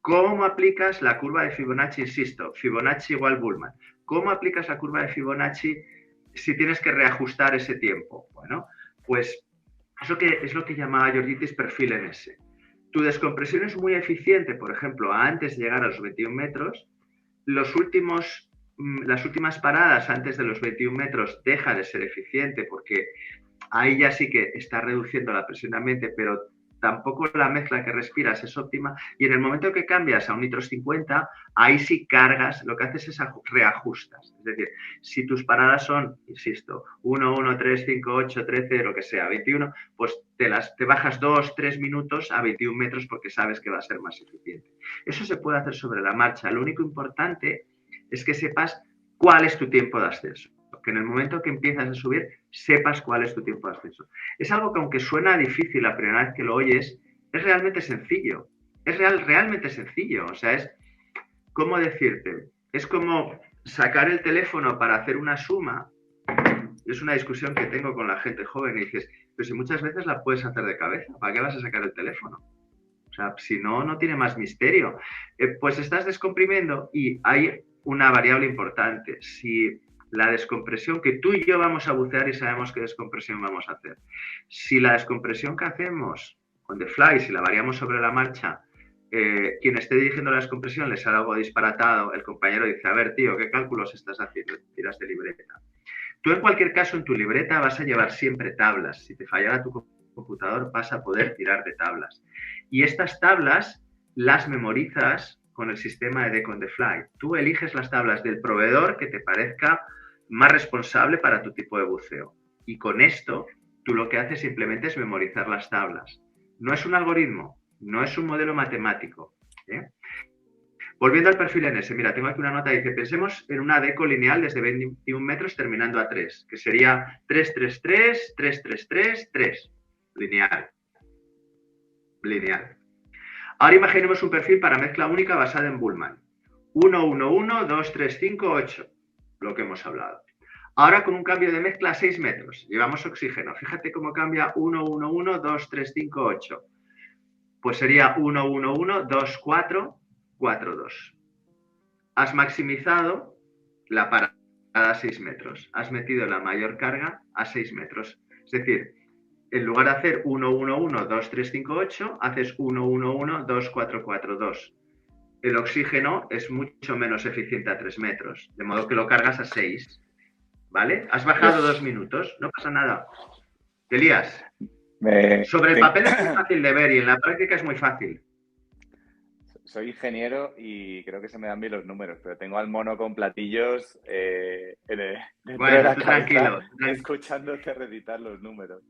¿Cómo aplicas la curva de Fibonacci? Insisto, Fibonacci igual Bullman. ¿Cómo aplicas la curva de Fibonacci si tienes que reajustar ese tiempo? Bueno, pues es lo que llamaba Georgitis perfil MS. Tu descompresión es muy eficiente, por ejemplo, antes de llegar a los 21 metros. Las últimas paradas antes de los 21 metros deja de ser eficiente porque ahí ya sí que está reduciendo la presión ambiente, pero tampoco la mezcla que respiras es óptima. Y en el momento que cambias a un nitros 50, ahí sí cargas, lo que haces es reajustas. Es decir, si tus paradas son, insisto, 1, 1, 3, 5, 8, 13, lo que sea, 21, pues te bajas 2, 3 minutos a 21 metros porque sabes que va a ser más eficiente. Eso se puede hacer sobre la marcha. Lo único importante es que sepas cuál es tu tiempo de ascenso. Que en el momento que empiezas a subir, sepas cuál es tu tiempo de ascenso. Es algo que, aunque suena difícil la primera vez que lo oyes, es realmente sencillo. Es realmente sencillo. O sea, es, ¿cómo decirte? Es como sacar el teléfono para hacer una suma. Es una discusión que tengo con la gente joven y dices, pero si muchas veces la puedes hacer de cabeza, ¿para qué vas a sacar el teléfono? O sea, si no, no tiene más misterio. Pues estás descomprimiendo y hay una variable importante. Si la descompresión, que tú y yo vamos a bucear y sabemos qué descompresión vamos a hacer. Si la descompresión que hacemos on the fly, si la variamos sobre la marcha, quien esté dirigiendo la descompresión le sale algo disparatado, el compañero dice, a ver, tío, ¿qué cálculos estás haciendo? Tiras de libreta. Tú en cualquier caso en tu libreta vas a llevar siempre tablas. Si te fallara tu computador vas a poder tirar de tablas. Y estas tablas las memorizas con el sistema de Deck on the Fly. Tú eliges las tablas del proveedor que te parezca más responsable para tu tipo de buceo. Y con esto, tú lo que haces simplemente es memorizar las tablas. No es un algoritmo, no es un modelo matemático. Volviendo al perfil NS, mira, tengo aquí una nota que dice, pensemos en una deco lineal desde 21 metros terminando a 3, que sería 333, 333, 3. Lineal. Lineal. Ahora imaginemos un perfil para mezcla única basada en Bullman. 1, 1, 1, 2, 3, 5, 8. Lo que hemos hablado. Ahora con un cambio de mezcla a 6 metros. Llevamos oxígeno. Fíjate cómo cambia 1, 1, 1, 2, 3, 5, 8. Pues sería 1, 1, 1, 2, 4, 4, 2. Has maximizado la parada a 6 metros. Has metido la mayor carga a 6 metros. Es decir, en lugar de hacer 1, 1, 1, 2, 3, 5, 8, haces 1, 1, 1, 2, 4, 4, 2. El oxígeno es mucho menos eficiente a 3 metros, de modo que lo cargas a 6. ¿Vale? Has bajado 2 minutos, no pasa nada. Elías, sobre el papel es muy fácil de ver y en la práctica es muy fácil. Soy ingeniero y creo que se me dan bien los números, pero tengo al mono con platillos bueno, tú tranquilo. Escuchándote recitar los números.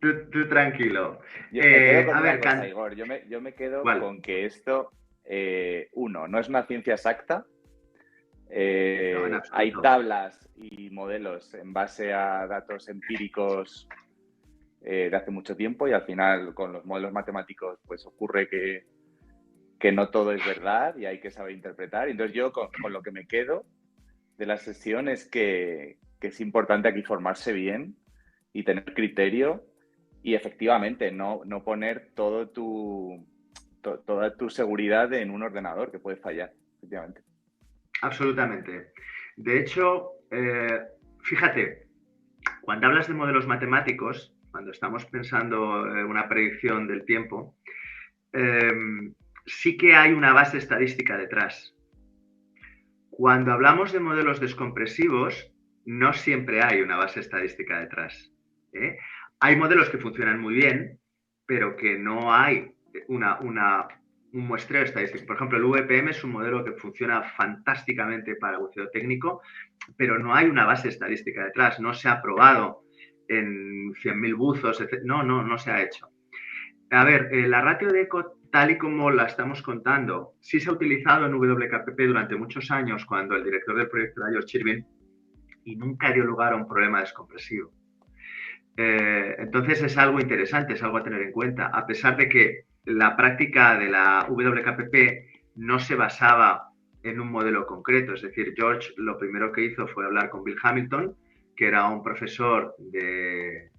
Tú tranquilo. Yo me quedo con una cosa, Igor. Yo me quedo con que esto, no es una ciencia exacta. No, hay tablas y modelos en base a datos empíricos de hace mucho tiempo y al final con los modelos matemáticos pues ocurre que no todo es verdad y hay que saber interpretar. Entonces yo con lo que me quedo de la sesión es que es importante aquí formarse bien y tener criterio y efectivamente no poner toda tu seguridad en un ordenador que puede fallar, efectivamente. Absolutamente. De hecho, fíjate, cuando hablas de modelos matemáticos, cuando estamos pensando en una predicción del tiempo, sí que hay una base estadística detrás. Cuando hablamos de modelos descompresivos, no siempre hay una base estadística detrás. Hay modelos que funcionan muy bien, pero que no hay un muestreo estadístico. Por ejemplo, el VPM es un modelo que funciona fantásticamente para buceo técnico, pero no hay una base estadística detrás. No se ha probado en 100.000 buzos, etc. No se ha hecho. A ver, la ratio de eco, tal y como la estamos contando, sí se ha utilizado en WKPP durante muchos años cuando el director del proyecto era George Irving y nunca dio lugar a un problema descompresivo. Entonces es algo interesante, es algo a tener en cuenta, a pesar de que la práctica de la WKPP no se basaba en un modelo concreto. Es decir, George lo primero que hizo fue hablar con Bill Hamilton, que era un profesor de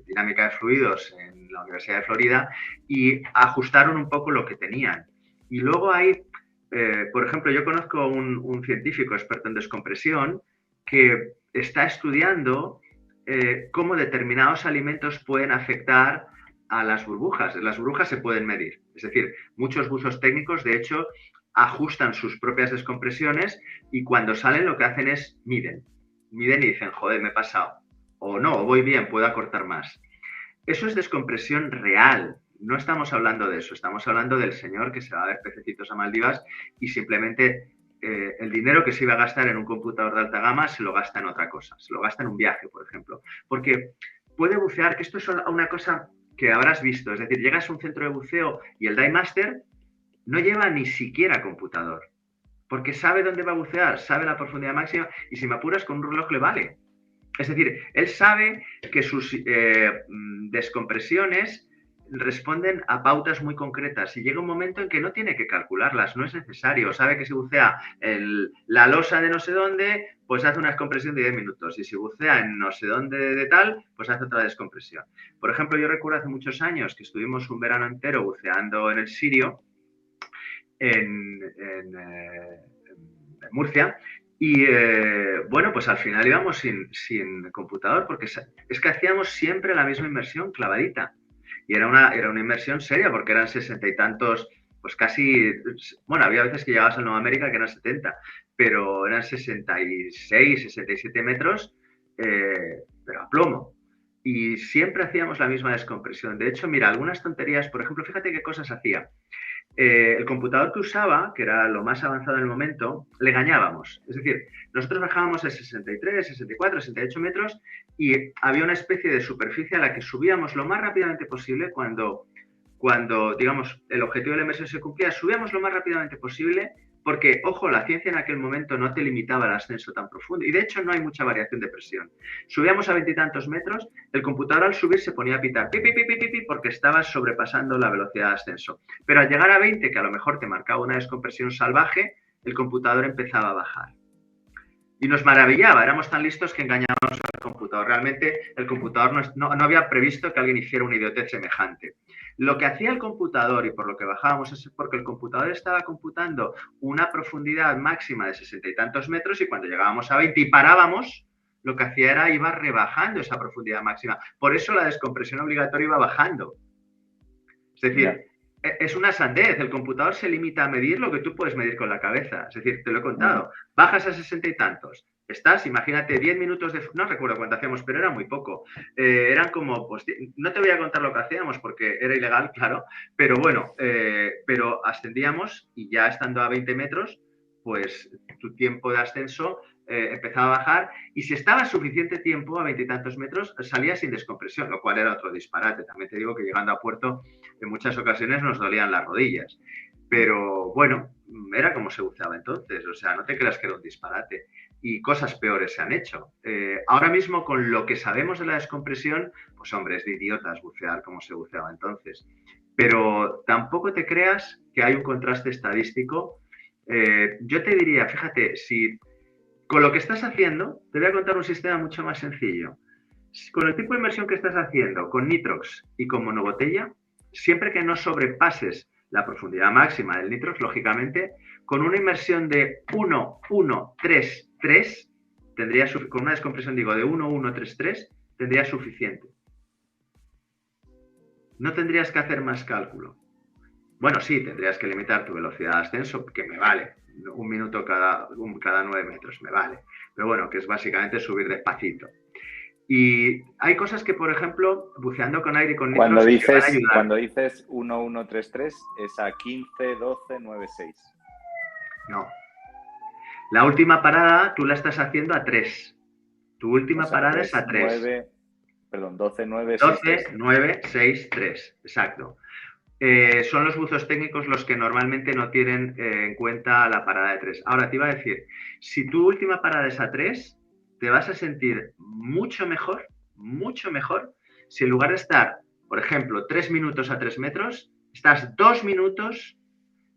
dinámica de fluidos en la Universidad de Florida, y ajustaron un poco lo que tenían. Y luego hay, por ejemplo, yo conozco un científico experto en descompresión que está estudiando cómo determinados alimentos pueden afectar a las burbujas. Las burbujas se pueden medir. Es decir, muchos buzos técnicos, de hecho, ajustan sus propias descompresiones y cuando salen lo que hacen es miden y dicen, joder, me he pasado. O no, voy bien, puedo acortar más. Eso es descompresión real. No estamos hablando de eso. Estamos hablando del señor que se va a ver pececitos a Maldivas y simplemente el dinero que se iba a gastar en un computador de alta gama se lo gasta en otra cosa. Se lo gasta en un viaje, por ejemplo. Porque puede bucear, que esto es una cosa que habrás visto. Es decir, llegas a un centro de buceo y el dive master no lleva ni siquiera computador. Porque sabe dónde va a bucear, sabe la profundidad máxima y si me apuras con un reloj le vale. Es decir, él sabe que sus descompresiones responden a pautas muy concretas y llega un momento en que no tiene que calcularlas, no es necesario. Sabe que si bucea la losa de no sé dónde, pues hace una descompresión de 10 minutos y si bucea en no sé dónde de tal, pues hace otra descompresión. Por ejemplo, yo recuerdo hace muchos años que estuvimos un verano entero buceando en el Sirio, en Murcia, Y bueno, pues al final íbamos sin computador porque es que hacíamos siempre la misma inmersión clavadita. Y era una inmersión seria porque eran 60 y tantos, pues casi, bueno, había veces que llegabas a Nueva América que eran 70, pero eran 66, 67 metros, pero a plomo. Y siempre hacíamos la misma descompresión. De hecho, mira, algunas tonterías, por ejemplo, fíjate qué cosas hacía. El computador que usaba, que era lo más avanzado en el momento, le engañábamos. Es decir, nosotros bajábamos a 63, 64, 68 metros y había una especie de superficie a la que subíamos lo más rápidamente posible cuando digamos, el objetivo de la inmersión se cumplía, subíamos lo más rápidamente posible porque, ojo, la ciencia en aquel momento no te limitaba al ascenso tan profundo y de hecho no hay mucha variación de presión. Subíamos a veintitantos metros, el computador al subir se ponía a pitar pi, pi, pi, pi, pi, porque estaba sobrepasando la velocidad de ascenso. Pero al llegar a 20, que a lo mejor te marcaba una descompresión salvaje, el computador empezaba a bajar. Y nos maravillaba, éramos tan listos que engañábamos al computador. Realmente el computador no había previsto que alguien hiciera una idiotez semejante. Lo que hacía el computador y por lo que bajábamos es porque el computador estaba computando una profundidad máxima de 60 y tantos metros y cuando llegábamos a 20 y parábamos, lo que hacía era iba rebajando esa profundidad máxima. Por eso la descompresión obligatoria iba bajando. Es decir, es una sandez. El computador se limita a medir lo que tú puedes medir con la cabeza. Es decir, te lo he contado. Bajas a 60 y tantos. Estás, imagínate, 10 minutos de... No recuerdo cuánto hacíamos, pero era muy poco. Eran como... Pues, no te voy a contar lo que hacíamos porque era ilegal, claro. Pero bueno, pero ascendíamos y ya estando a 20 metros, pues tu tiempo de ascenso empezaba a bajar y si estaba suficiente tiempo a veintitantos metros salía sin descompresión, lo cual era otro disparate. También te digo que llegando a puerto en muchas ocasiones nos dolían las rodillas. Pero bueno, era como se buceaba entonces, o sea, no te creas que era un disparate. Y cosas peores se han hecho. Ahora mismo, con lo que sabemos de la descompresión, pues hombre, es de idiotas bucear como se buceaba entonces. Pero tampoco te creas que hay un contraste estadístico. Yo te diría, fíjate, si con lo que estás haciendo, te voy a contar un sistema mucho más sencillo. Con el tipo de inmersión que estás haciendo, con nitrox y con monobotella, siempre que no sobrepases la profundidad máxima del nitrox, lógicamente, con una inmersión de 1, 1, 3, 3, con una descompresión, digo, de 1, 1, 3, 3, tendría suficiente. No tendrías que hacer más cálculo. Bueno, sí, tendrías que limitar tu velocidad de ascenso, que me vale. Un minuto cada 9 metros, me vale. Pero bueno, que es básicamente subir despacito. Y hay cosas que, por ejemplo, buceando con aire y con nitros, te van a ayudar. Cuando dices 1133, es a 15, 12, 9, 6. No. La última parada tú la estás haciendo a 3. Tu última parada 3, es a 3. 9, perdón, 12, 9, 12, 6, 3. 9, 6, 3. Exacto. Son los buzos técnicos los que normalmente no tienen en cuenta la parada de 3. Ahora te iba a decir, si tu última parada es a 3, te vas a sentir mucho mejor, si en lugar de estar, por ejemplo, 3 minutos a 3 metros, estás 2 minutos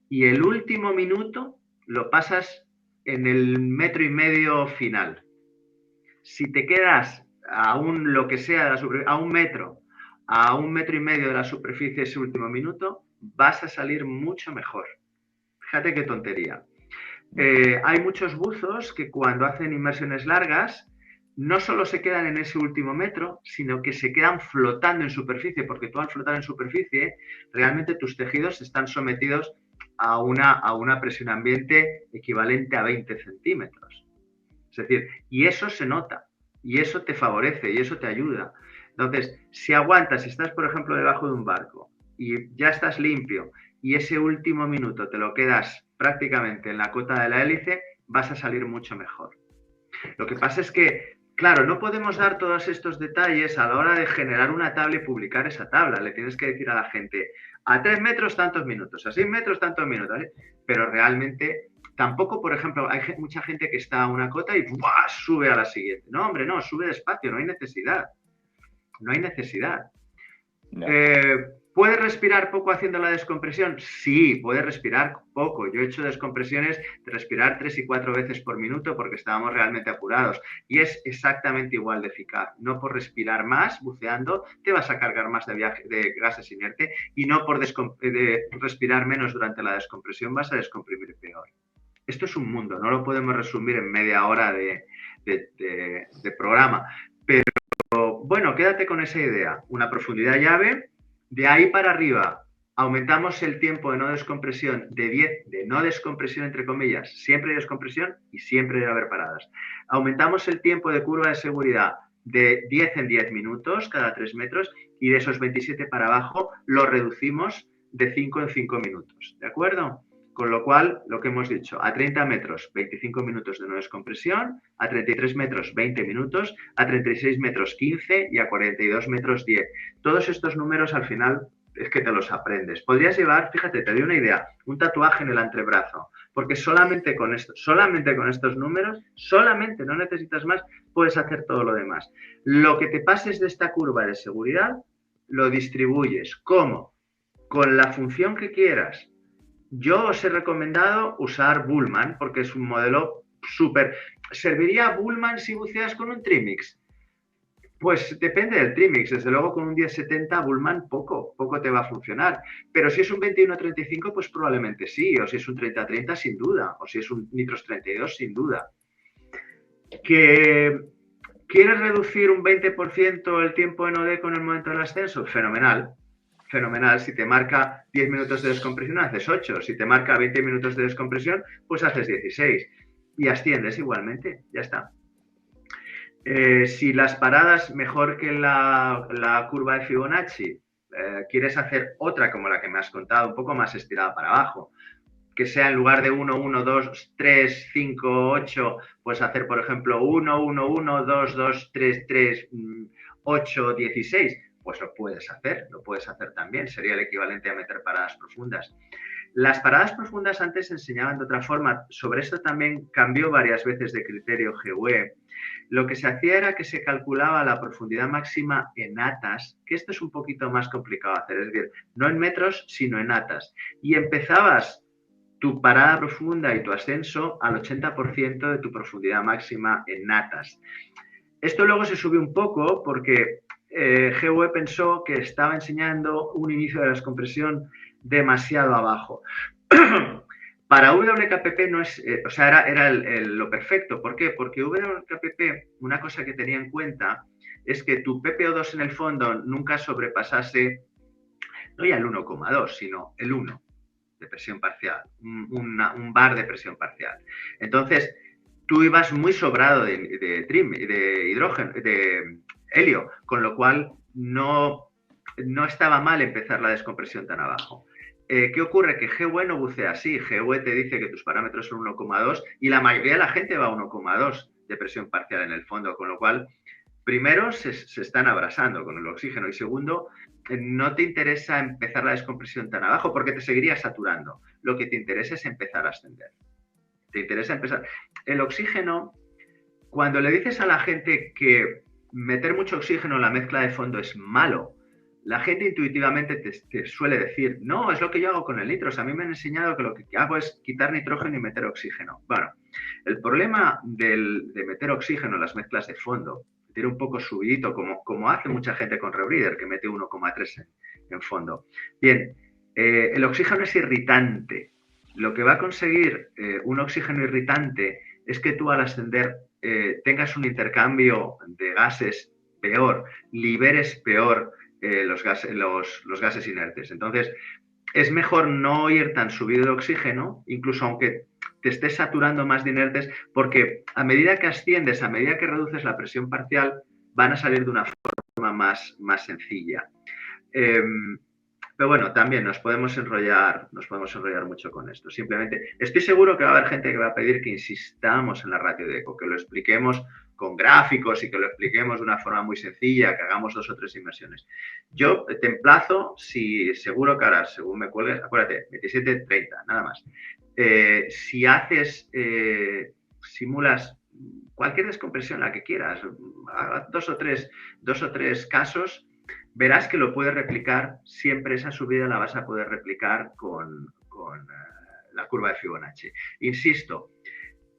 y el último minuto lo pasas en el metro y medio final. Si te quedas a lo que sea, a un metro y medio de la superficie ese último minuto, vas a salir mucho mejor. Fíjate qué tontería. Hay muchos buzos que cuando hacen inmersiones largas no solo se quedan en ese último metro, sino que se quedan flotando en superficie, porque tú al flotar en superficie, realmente tus tejidos están sometidos a una presión ambiente equivalente a 20 centímetros. Es decir, y eso se nota, y eso te favorece, y eso te ayuda. Entonces, si aguantas, si estás, por ejemplo, debajo de un barco y ya estás limpio y ese último minuto te lo quedas prácticamente en la cota de la hélice, vas a salir mucho mejor. Lo que pasa es que, claro, no podemos dar todos estos detalles a la hora de generar una tabla y publicar esa tabla. Le tienes que decir a la gente, a 3 metros tantos minutos, a 6 metros tantos minutos, ¿eh? Pero realmente tampoco, por ejemplo, hay mucha gente que está a una cota y ¡buah!, sube a la siguiente. No, hombre, no, sube despacio, no hay necesidad. No hay necesidad. No. ¿Puedes respirar poco haciendo la descompresión? Sí, puedes respirar poco. Yo he hecho descompresiones de respirar 3 y 4 veces por minuto porque estábamos realmente apurados. Y es exactamente igual de eficaz. No por respirar más buceando te vas a cargar más de gases inertes y no por respirar menos durante la descompresión vas a descomprimir peor. Esto es un mundo, no lo podemos resumir en media hora de programa. Pero bueno, quédate con esa idea. Una profundidad llave, de ahí para arriba aumentamos el tiempo de no descompresión de 10, de no descompresión entre comillas, siempre hay descompresión y siempre debe haber paradas. Aumentamos el tiempo de curva de seguridad de 10 en 10 minutos cada 3 metros y de esos 27 para abajo lo reducimos de 5 en 5 minutos, ¿de acuerdo? Con lo cual, lo que hemos dicho, a 30 metros, 25 minutos de no descompresión, a 33 metros, 20 minutos, a 36 metros, 15 y a 42 metros, 10. Todos estos números al final es que te los aprendes. Podrías llevar, fíjate, te doy una idea, un tatuaje en el antebrazo, porque solamente con estos números, solamente, no necesitas más, puedes hacer todo lo demás. Lo que te pases de esta curva de seguridad, lo distribuyes. ¿Cómo? Con la función que quieras. Yo os he recomendado usar Bullman porque es un modelo súper... ¿Serviría Bullman si buceas con un Trimix? Pues depende del Trimix. Desde luego con un 1070 Bullman poco te va a funcionar. Pero si es un 21-35, pues probablemente sí. O si es un 30-30, sin duda. O si es un Nitros 32, sin duda. ¿Que quieres reducir un 20% el tiempo en OD con el momento del ascenso? Fenomenal. Fenomenal. Si te marca 10 minutos de descompresión, haces 8. Si te marca 20 minutos de descompresión, pues haces 16. Y asciendes igualmente. Ya está. Si las paradas, mejor que la curva de Fibonacci, quieres hacer otra como la que me has contado, un poco más estirada para abajo, que sea en lugar de 1, 1, 2, 3, 5, 8, pues hacer, por ejemplo, 1, 1, 1, 2, 2, 3, 3, 8, 16. Pues lo puedes hacer también, sería el equivalente a meter paradas profundas. Las paradas profundas antes se enseñaban de otra forma, sobre esto también cambió varias veces de criterio GUE. Lo que se hacía era que se calculaba la profundidad máxima en atas, que esto es un poquito más complicado de hacer, es decir, no en metros, sino en atas. Y empezabas tu parada profunda y tu ascenso al 80% de tu profundidad máxima en atas. Esto luego se subió un poco porque GUE pensó que estaba enseñando un inicio de la descompresión demasiado abajo. Para WKPP no es, o sea, era lo perfecto. ¿Por qué? Porque WKPP, una cosa que tenía en cuenta es que tu PPO2 en el fondo nunca sobrepasase, no ya el 1,2, sino el 1 de presión parcial, un bar de presión parcial. Entonces, tú ibas muy sobrado de hidrógeno, de helio, con lo cual no estaba mal empezar la descompresión tan abajo. ¿Qué ocurre? Que GUE no bucea así. GUE te dice que tus parámetros son 1,2 y la mayoría de la gente va a 1,2 de presión parcial en el fondo, con lo cual, primero, se están abrasando con el oxígeno y segundo, no te interesa empezar la descompresión tan abajo porque te seguiría saturando. Lo que te interesa es empezar a ascender. Te interesa empezar. El oxígeno, cuando le dices a la gente que meter mucho oxígeno en la mezcla de fondo es malo, la gente intuitivamente te suele decir, no, es lo que yo hago con el nitros. A mí me han enseñado que lo que hago es quitar nitrógeno y meter oxígeno. Bueno, el problema de meter oxígeno en las mezclas de fondo, tiene un poco subidito, como hace mucha gente con Rebreather, que mete 1,3 en fondo. Bien, el oxígeno es irritante. Lo que va a conseguir un oxígeno irritante es que tú al ascender tengas un intercambio de gases peor, liberes peor los gases inertes. Entonces, es mejor no ir tan subido de oxígeno, incluso aunque te estés saturando más de inertes, porque a medida que asciendes, a medida que reduces la presión parcial, van a salir de una forma más sencilla. Pero bueno, también nos podemos enrollar mucho con esto. Simplemente, estoy seguro que va a haber gente que va a pedir que insistamos en la ratio de eco, que lo expliquemos con gráficos y que lo expliquemos de una forma muy sencilla, que hagamos 2 o 3 inversiones. Yo te emplazo, si seguro que ahora, según me cuelgues, acuérdate, 27-30, nada más. Si haces, simulas cualquier descompresión, la que quieras, dos o tres casos, verás que lo puedes replicar, siempre esa subida la vas a poder replicar con la curva de Fibonacci. Insisto,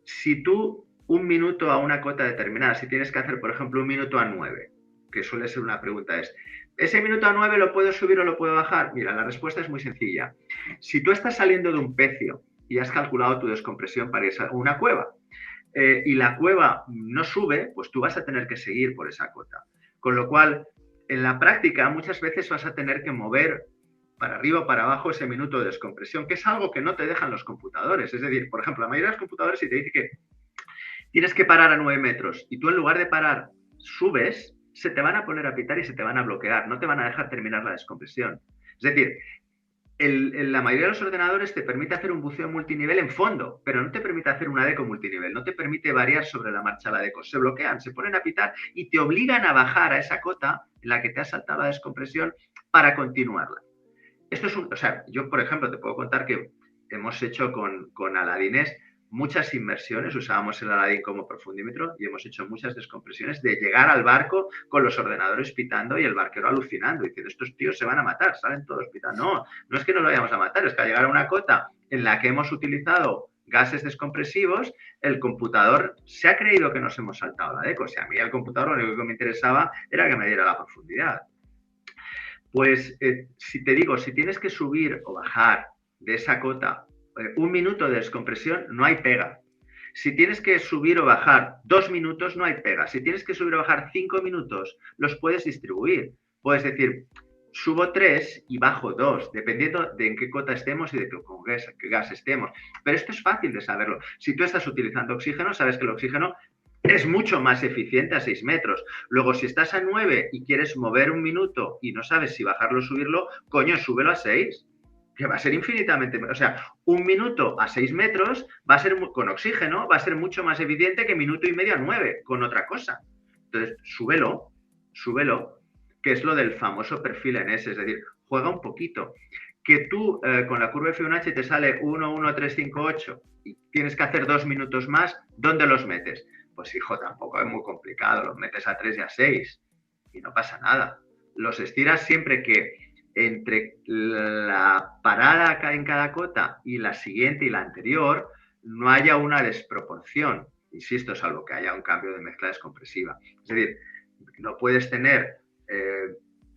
si tú un minuto a una cota determinada, si tienes que hacer, por ejemplo, un minuto a 9, que suele ser una pregunta, es, ¿ese minuto a 9 lo puedo subir o lo puedo bajar? Mira, la respuesta es muy sencilla. Si tú estás saliendo de un pecio y has calculado tu descompresión para ir a una cueva. Y la cueva no sube, pues tú vas a tener que seguir por esa cota. Con lo cual, en la práctica, muchas veces vas a tener que mover para arriba o para abajo ese minuto de descompresión, que es algo que no te dejan los computadores. Es decir, por ejemplo, la mayoría de los computadores, si te dice que tienes que parar a 9 metros y tú en lugar de parar subes, se te van a poner a pitar y se te van a bloquear, no te van a dejar terminar la descompresión. Es decir, la mayoría de los ordenadores te permite hacer un buceo multinivel en fondo, pero no te permite hacer una deco multinivel, no te permite variar sobre la marcha la deco. Se bloquean, se ponen a pitar y te obligan a bajar a esa cota en la que te has saltado la descompresión para continuarla. Esto es o sea, yo, por ejemplo, te puedo contar que hemos hecho con Aladines muchas inmersiones, usábamos el Aladín como profundímetro y hemos hecho muchas descompresiones de llegar al barco con los ordenadores pitando y el barquero alucinando, diciendo, estos tíos se van a matar, salen todos pitando. No, no es que no lo vayamos a matar, es que al llegar a una cota en la que hemos utilizado gases descompresivos, el computador se ha creído que nos hemos saltado la deco. O sea, a mí el computador lo único que me interesaba era que me diera la profundidad. Pues si te digo, si tienes que subir o bajar de esa cota un minuto de descompresión, no hay pega. Si tienes que subir o bajar 2 minutos, no hay pega. Si tienes que subir o bajar 5 minutos, los puedes distribuir. Puedes decir, subo 3 y bajo 2, dependiendo de en qué cota estemos y de qué gas estemos. Pero esto es fácil de saberlo. Si tú estás utilizando oxígeno, sabes que el oxígeno es mucho más eficiente a 6 metros. Luego, si estás a 9 y quieres mover un minuto y no sabes si bajarlo o subirlo, coño, súbelo a 6, que va a ser infinitamente... O sea, un minuto a 6 metros va a ser, con oxígeno, va a ser mucho más eficiente que minuto y medio a 9, con otra cosa. Entonces, súbelo, que es lo del famoso perfil en S, es decir, juega un poquito. Que tú con la curva de Fibonacci te sale 1, 1, 3, 5, 8 y tienes que hacer 2 minutos más, ¿dónde los metes? Pues hijo, tampoco es muy complicado, los metes a 3 y a 6 y no pasa nada. Los estiras siempre que entre la parada en cada cota y la siguiente y la anterior no haya una desproporción, insisto, salvo que haya un cambio de mezcla descompresiva. Es decir, no puedes tener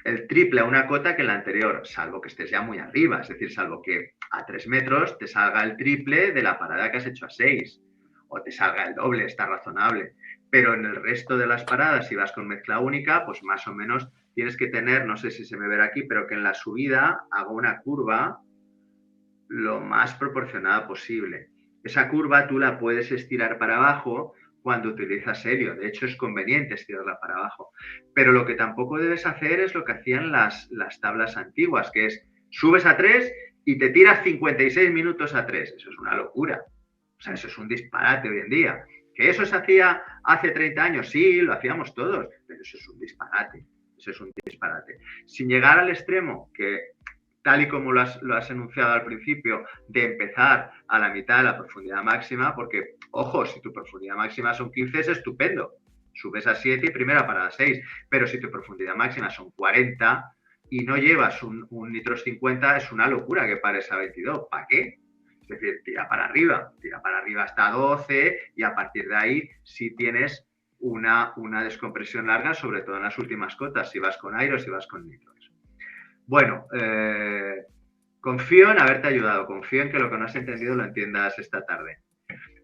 el triple a una cota que la anterior, salvo que estés ya muy arriba, es decir, salvo que a 3 metros te salga el triple de la parada que has hecho a 6 o te salga el doble, está razonable. Pero en el resto de las paradas, si vas con mezcla única, pues más o menos tienes que tener, no sé si se me verá aquí, pero que en la subida haga una curva lo más proporcionada posible. Esa curva tú la puedes estirar para abajo cuando utilizas helio. De hecho, es conveniente estirarla para abajo. Pero lo que tampoco debes hacer es lo que hacían las tablas antiguas, que es subes a 3 y te tiras 56 minutos a 3. Eso es una locura. O sea, eso es un disparate hoy en día. ¿Que eso se hacía hace 30 años? Sí, lo hacíamos todos, pero eso es un disparate. Eso es un disparate. Sin llegar al extremo que, tal y como lo has enunciado al principio, de empezar a la mitad de la profundidad máxima, porque, ojo, si tu profundidad máxima son 15 es estupendo, subes a 7 y primera parada 6, pero si tu profundidad máxima son 40 y no llevas un nitros 50, es una locura que pares a 22, ¿para qué? Es decir, tira para arriba hasta 12 y a partir de ahí sí tienes una descompresión larga, sobre todo en las últimas cotas, si vas con aire o si vas con nitros. Bueno, confío en haberte ayudado, confío en que lo que no has entendido lo entiendas esta tarde.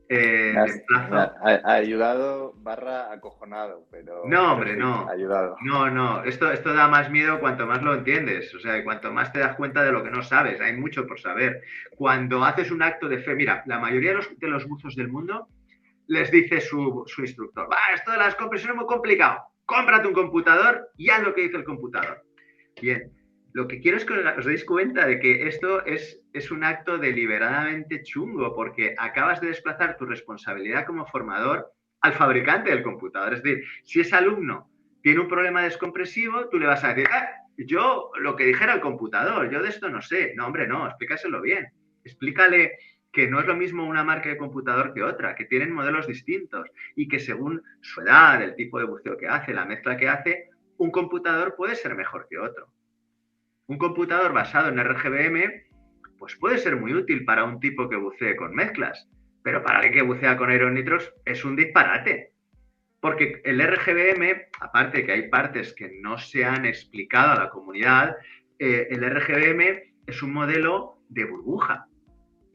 Me ha ayudado / acojonado, pero... No, hombre, sí, no. Ayudado. No. Esto da más miedo cuanto más lo entiendes. O sea, cuanto más te das cuenta de lo que no sabes. Hay mucho por saber. Cuando haces un acto de fe... Mira, la mayoría de los buzos del mundo les dice su instructor, esto de la descompresión es muy complicado. Cómprate un computador y haz lo que dice el computador. Bien, lo que quiero es que os deis cuenta de que esto es un acto deliberadamente chungo, porque acabas de desplazar tu responsabilidad como formador al fabricante del computador. Es decir, si ese alumno tiene un problema descompresivo, tú le vas a decir, yo lo que dijera el computador, yo de esto no sé. No, hombre, no, explícaselo bien. Explícale que no es lo mismo una marca de computador que otra, que tienen modelos distintos y que según su edad, el tipo de buceo que hace, la mezcla que hace, un computador puede ser mejor que otro. Un computador basado en RGBM pues puede ser muy útil para un tipo que bucee con mezclas, pero para el que bucea con aeronitrox es un disparate. Porque el RGBM, aparte de que hay partes que no se han explicado a la comunidad, el RGBM es un modelo de burbuja.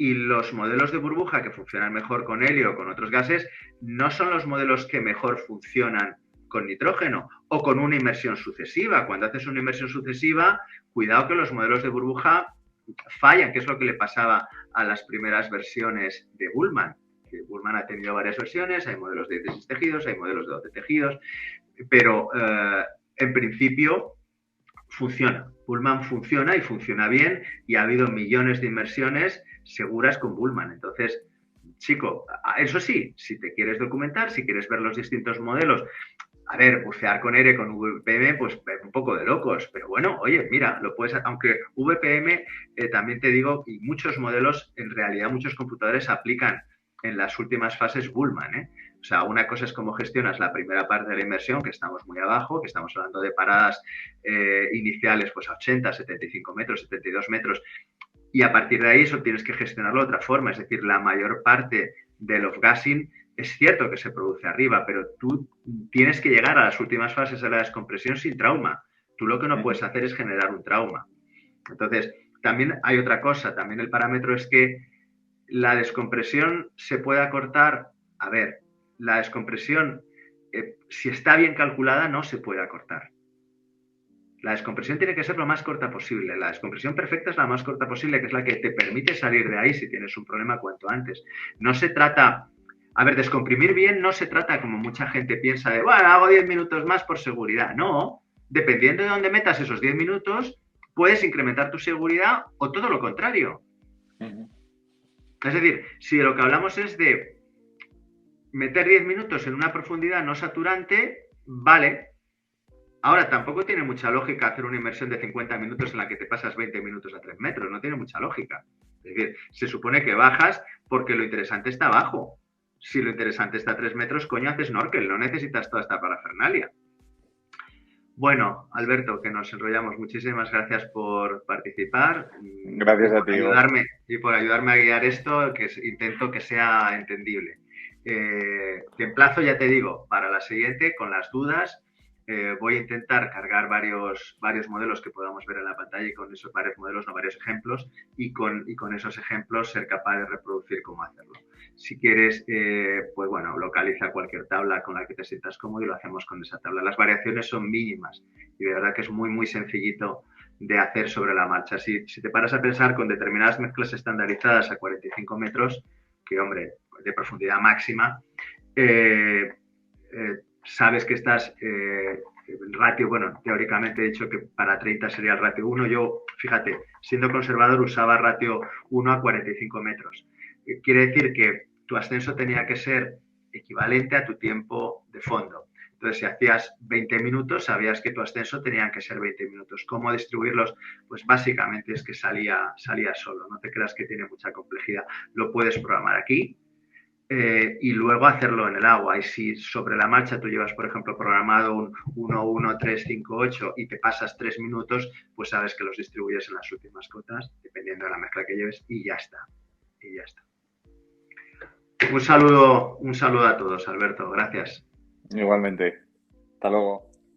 Y los modelos de burbuja que funcionan mejor con helio o con otros gases no son los modelos que mejor funcionan con nitrógeno o con una inmersión sucesiva. Cuando haces una inmersión sucesiva, cuidado que los modelos de burbuja fallan, que es lo que le pasaba a las primeras versiones de Bullman. Bullman ha tenido varias versiones, hay modelos de 16 tejidos, hay modelos de 12 tejidos, pero en principio funciona. Bullman funciona y funciona bien, y ha habido millones de inmersiones seguras con Bullman. Entonces, chico, eso sí, si te quieres documentar, si quieres ver los distintos modelos, a ver, bucear con ERE, con VPM, pues un poco de locos, pero bueno, oye, mira, lo puedes, aunque VPM, también te digo, y muchos modelos, en realidad muchos computadores aplican en las últimas fases Bullman, ¿eh? O sea, una cosa es cómo gestionas la primera parte de la inmersión, que estamos muy abajo, que estamos hablando de paradas iniciales pues a 80, 75 metros, 72 metros, y a partir de ahí eso tienes que gestionarlo de otra forma. Es decir, la mayor parte del off-gassing es cierto que se produce arriba, pero tú tienes que llegar a las últimas fases de la descompresión sin trauma. Tú lo que no puedes hacer es generar un trauma. Entonces, también hay otra cosa, también el parámetro es que la descompresión se puede acortar. A ver, la descompresión, si está bien calculada, no se puede acortar. La descompresión tiene que ser lo más corta posible. La descompresión perfecta es la más corta posible, que es la que te permite salir de ahí si tienes un problema cuanto antes. No se trata... A ver, descomprimir bien no se trata, como mucha gente piensa, de, bueno, hago 10 minutos más por seguridad. No, dependiendo de dónde metas esos 10 minutos, puedes incrementar tu seguridad o todo lo contrario. Es decir, si de lo que hablamos es de meter 10 minutos en una profundidad no saturante, vale. Ahora, tampoco tiene mucha lógica hacer una inmersión de 50 minutos en la que te pasas 20 minutos a 3 metros. No tiene mucha lógica. Es decir, se supone que bajas porque lo interesante está abajo. Si lo interesante está a 3 metros, coño, haces snorkel. No necesitas toda esta parafernalia. Bueno, Alberto, que nos enrollamos. Muchísimas gracias por participar. Gracias a ti. Y por ayudarme a guiar esto, que intento que sea entendible. Te emplazo, ya te digo, para la siguiente, con las dudas. Voy a intentar cargar varios modelos que podamos ver en la pantalla, y con esos varios modelos, no varios ejemplos, y con esos ejemplos ser capaz de reproducir cómo hacerlo. Si quieres, pues bueno, localiza cualquier tabla con la que te sientas cómodo y lo hacemos con esa tabla. Las variaciones son mínimas y de verdad que es muy, muy sencillito de hacer sobre la marcha. Si te paras a pensar con determinadas mezclas estandarizadas a 45 metros, que hombre, de profundidad máxima, sabes que estás el ratio, bueno, teóricamente he dicho que para 30 sería el ratio 1. Yo, fíjate, siendo conservador, usaba ratio 1 a 45 metros. Quiere decir que tu ascenso tenía que ser equivalente a tu tiempo de fondo. Entonces, si hacías 20 minutos, sabías que tu ascenso tenía que ser 20 minutos. ¿Cómo distribuirlos? Pues básicamente es que salía solo. No te creas que tiene mucha complejidad. Lo puedes programar aquí. Y luego hacerlo en el agua. Y si sobre la marcha tú llevas, por ejemplo, programado un 1, 1, 3, 5, 8 y te pasas 3 minutos, pues sabes que los distribuyes en las últimas cotas, dependiendo de la mezcla que lleves, y ya está. Y ya está. Un saludo a todos, Alberto. Gracias. Igualmente. Hasta luego.